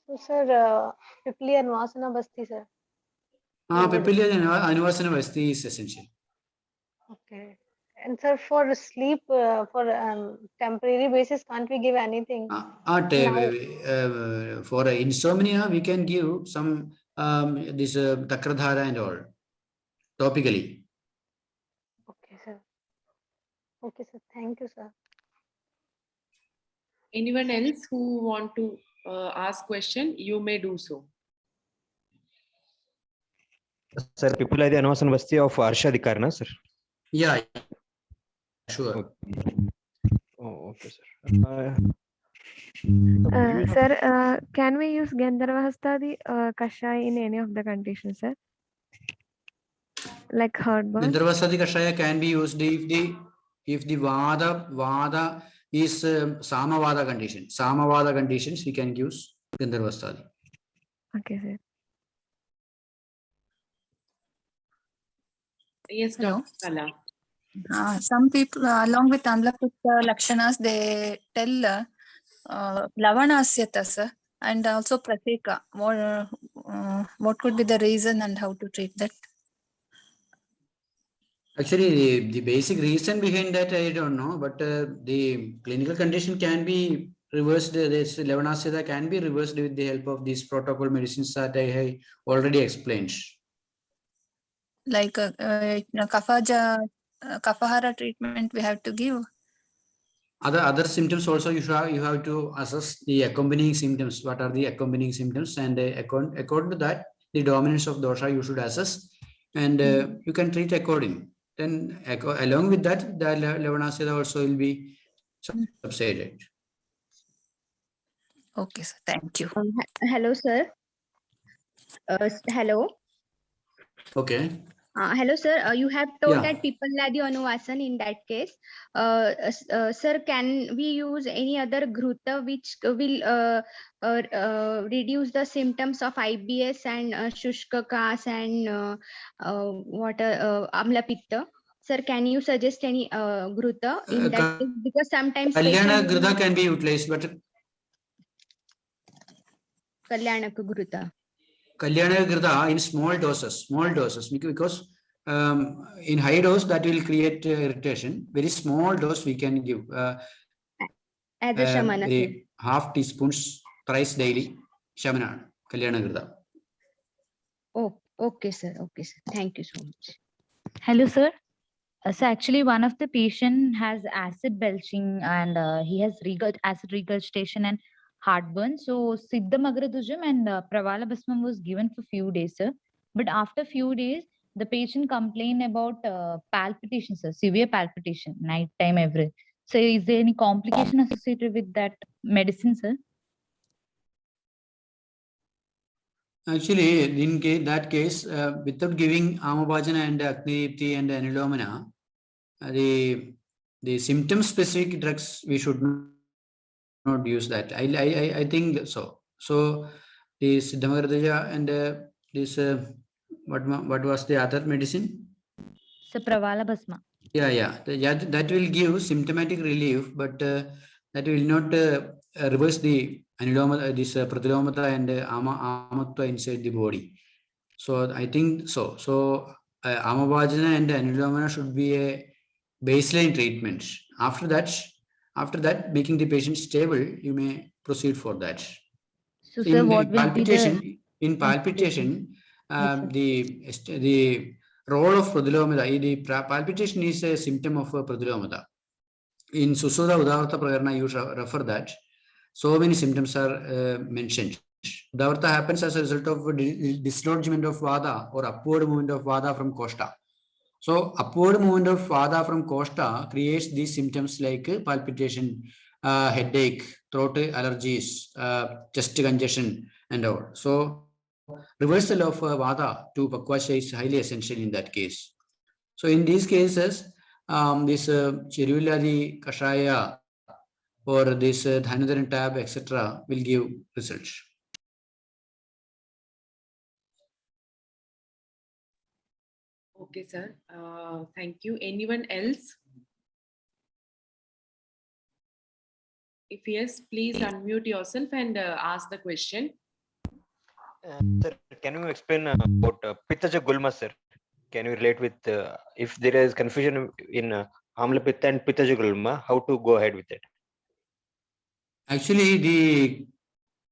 So, sir, Pipli and Vasana Basti, sir. Pipilya Anuvasana Vasti is essential. Okay. And sir, for sleep, for temporary basis, can't we give anything? For insomnia, we can give some this Takradhara and all topically. Okay, sir. Okay, sir. Thank you, sir. Anyone else who want to ask question, you may do so. Sir, Pipuladi Anvasan Vasti of Arsha Dikarna, sir. Yeah, sure. Oh, okay, sir. Sir, can we use Gandharvahastadi Kashaya in any of the conditions, sir? Like heartburn? Gandharvastadi Kashaya can be used if the Vada is Samavada condition. Samavada conditions, we can use Gandharvastadi. Okay, sir. Yes, Hello. Dr. Kala. Some people, along with Amlapitta Lakshanas, they tell Lavanasyata, sir, and also Praseka. What could be the reason and how to treat that? Actually, the basic reason behind that, I don't know, but the clinical condition can be reversed. This Levanasya can be reversed with the help of these protocol medicines that I have already explained. Like Kafahara treatment we have to give. Other symptoms also you have to assess the accompanying symptoms. What are the accompanying symptoms, and according to that, the dominance of dosha you should assess, and you can treat according. Then along with that, the Levanasya also will be subsided. Okay, sir. Thank you. Hello, sir. Hello. Okay. Hello, sir. You have told Yeah. that Pipaladi Anuvasan in that case. Sir, can we use any other Ghruta which will reduce the symptoms of IBS and Shushka Kas and Amla Pitta? Sir, can you suggest any Ghruta in that case? Because sometimes Kalyana patients Ghruta can be utilized, but Kalyanak Ghruta. Kalyana Ghruta in small doses, because in high dose that will create irritation. Very small dose we can give. As a Shamana. The half teaspoons thrice daily. Shamana, Kalyana Ghruta. Oh, okay, sir. Okay, sir. Thank you so much. Hello, sir. So actually, one of the patient has acid belching and he has acid regurgitation and heartburn. So Siddham Agradujam and Pravala Basmam was given for few days, sir. But after few days, the patient complained about palpitation, sir, severe palpitation, night time every. So is there any complication associated with that medicine, sir? Actually, in that case, without giving Amabhajana and Agni and Anilomana, the symptom specific drugs we should not use that. I think so. So this Siddhamagradaya and this what was the other medicine? So Pravala Basma. Yeah. That will give symptomatic relief, but that will not reverse the aniloma, this pradilomata and amatva inside the body. So I think so. So Amabhajana and anilomana should be a baseline treatment. After that, making the patient stable, you may proceed for that. So sir, what will palpitation, be in palpitation, yes, the role of pradilomata, the palpitation is a symptom of pradilomata. In Susuda Udavarta Prakarana, you refer that. So many symptoms are mentioned. Udavarta happens as a result of dislodgement of Vada or upward movement of Vada from Kosta. So upward movement of Vada from Kosta creates these symptoms like palpitation, headache, throat allergies, chest congestion, and all. So reversal of Vada to Pakvasha is highly essential in that case. So in these cases, this Chiruladi Kashaya or this Dhanadaran tab, etc., will give results. Okay, sir. Thank you. Anyone else? If yes, please unmute yourself and ask the question. Sir, can you explain about Pittaja Gulma, sir? Can you relate with if there is confusion in Amla Pitta and Pittaja Gulma, how to go ahead with it? Actually, the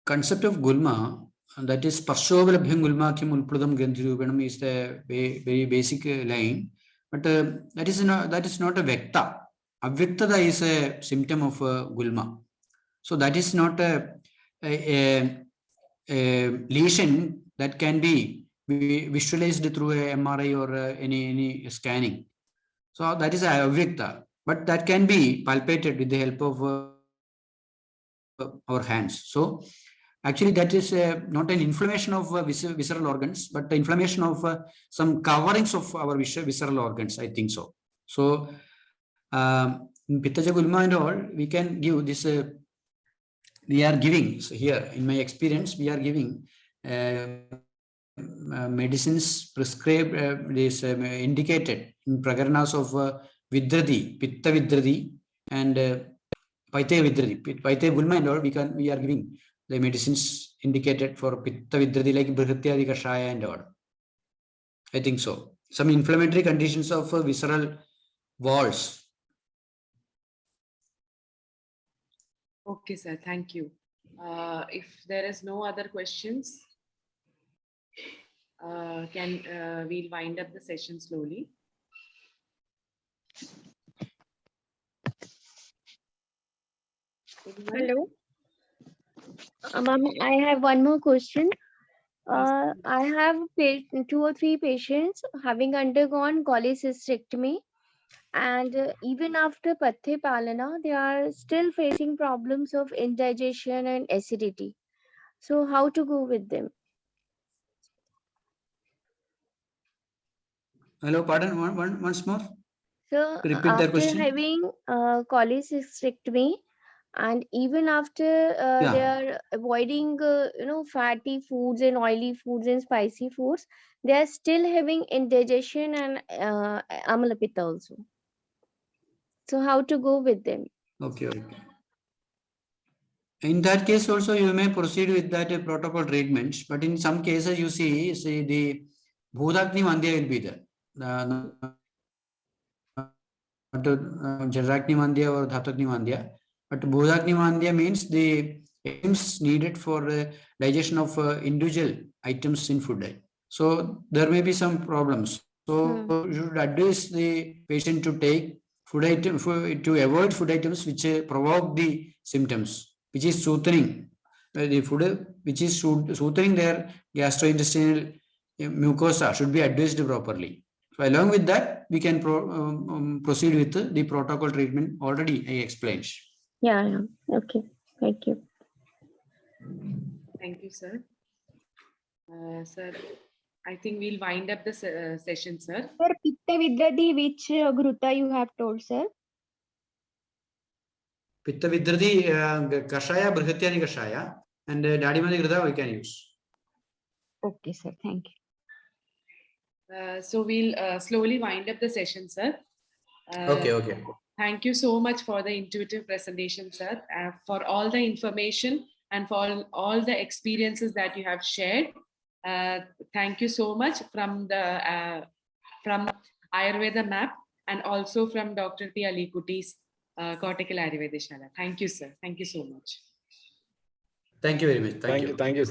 concept of Gulma, that is Parshovalabhyam Gulma Kim Ulpradam Gandhirupanam, is the very basic line. But that is not a Vekta. Avyaktada is a symptom of Gulma. So that is not a lesion that can be visualized through a MRI or any scanning. So that is a avyakta, but that can be palpated with the help of our hands. So actually that is not an inflammation of visceral organs, but the inflammation of some coverings of our visceral organs, I think so. So in Pittaja Gulma and all, we can give this, we are giving, so here in my experience, we are giving medicines prescribed, indicated in Prakarnas of Vidradi, Pitta Vidradi and Paithe Vidradi, Paithe Gulma and all, we are giving the medicines indicated for Pitta Vidradi like Brihatyadi Kashaya and all. I think so. Some inflammatory conditions of visceral walls. Okay, sir. Thank you. If there is no other questions, we'll wind up the session slowly. Hello. Ma'am, I have one more question. I have 2 or 3 patients having undergone cholecystectomy, and even after Pathe Palana, they are still facing problems of indigestion and acidity. So how to go with them? Hello, pardon, once more. So Repeat that after question. having cholecystectomy, and even after they Yeah. are avoiding fatty foods and oily foods and spicy foods, they are still having indigestion and amala-pitta also. So how to go with them? Okay. In that case also you may proceed with that protocol treatments, but in some cases you see the Bhudagni Mandya will be there. Jaragni Mandya or Dhatagni Mandya. But Bhudagni Mandya means the items needed for digestion of individual items in food. So there may be some problems. So you should advise the patient to take food item to avoid food items which provoke the symptoms, which is soothing the food which is soothing their gastrointestinal mucosa should be advised properly. So along with that, we can proceed with the protocol treatment already I explained. Yeah. Okay. Thank you. Thank you, sir. Sir, I think we'll wind up the session, sir. Sir, Pitta Vidradi, which Gruta you have told, sir? Pitta Vidradi, Kashaya, Brihatyadi Kashaya, and Dadimadi Gruta we can use. Okay, sir. Thank you. So we'll slowly wind up the session, sir. Okay. Thank you so much for the intuitive presentation, sir, for all the information and for all the experiences that you have shared. Thank you so much from the from Ayurveda Map and also from Dr. P. Alikutti's Cortical Ayurveda Shala. Thank you, sir. Thank you so much. Thank you very much. Thank you.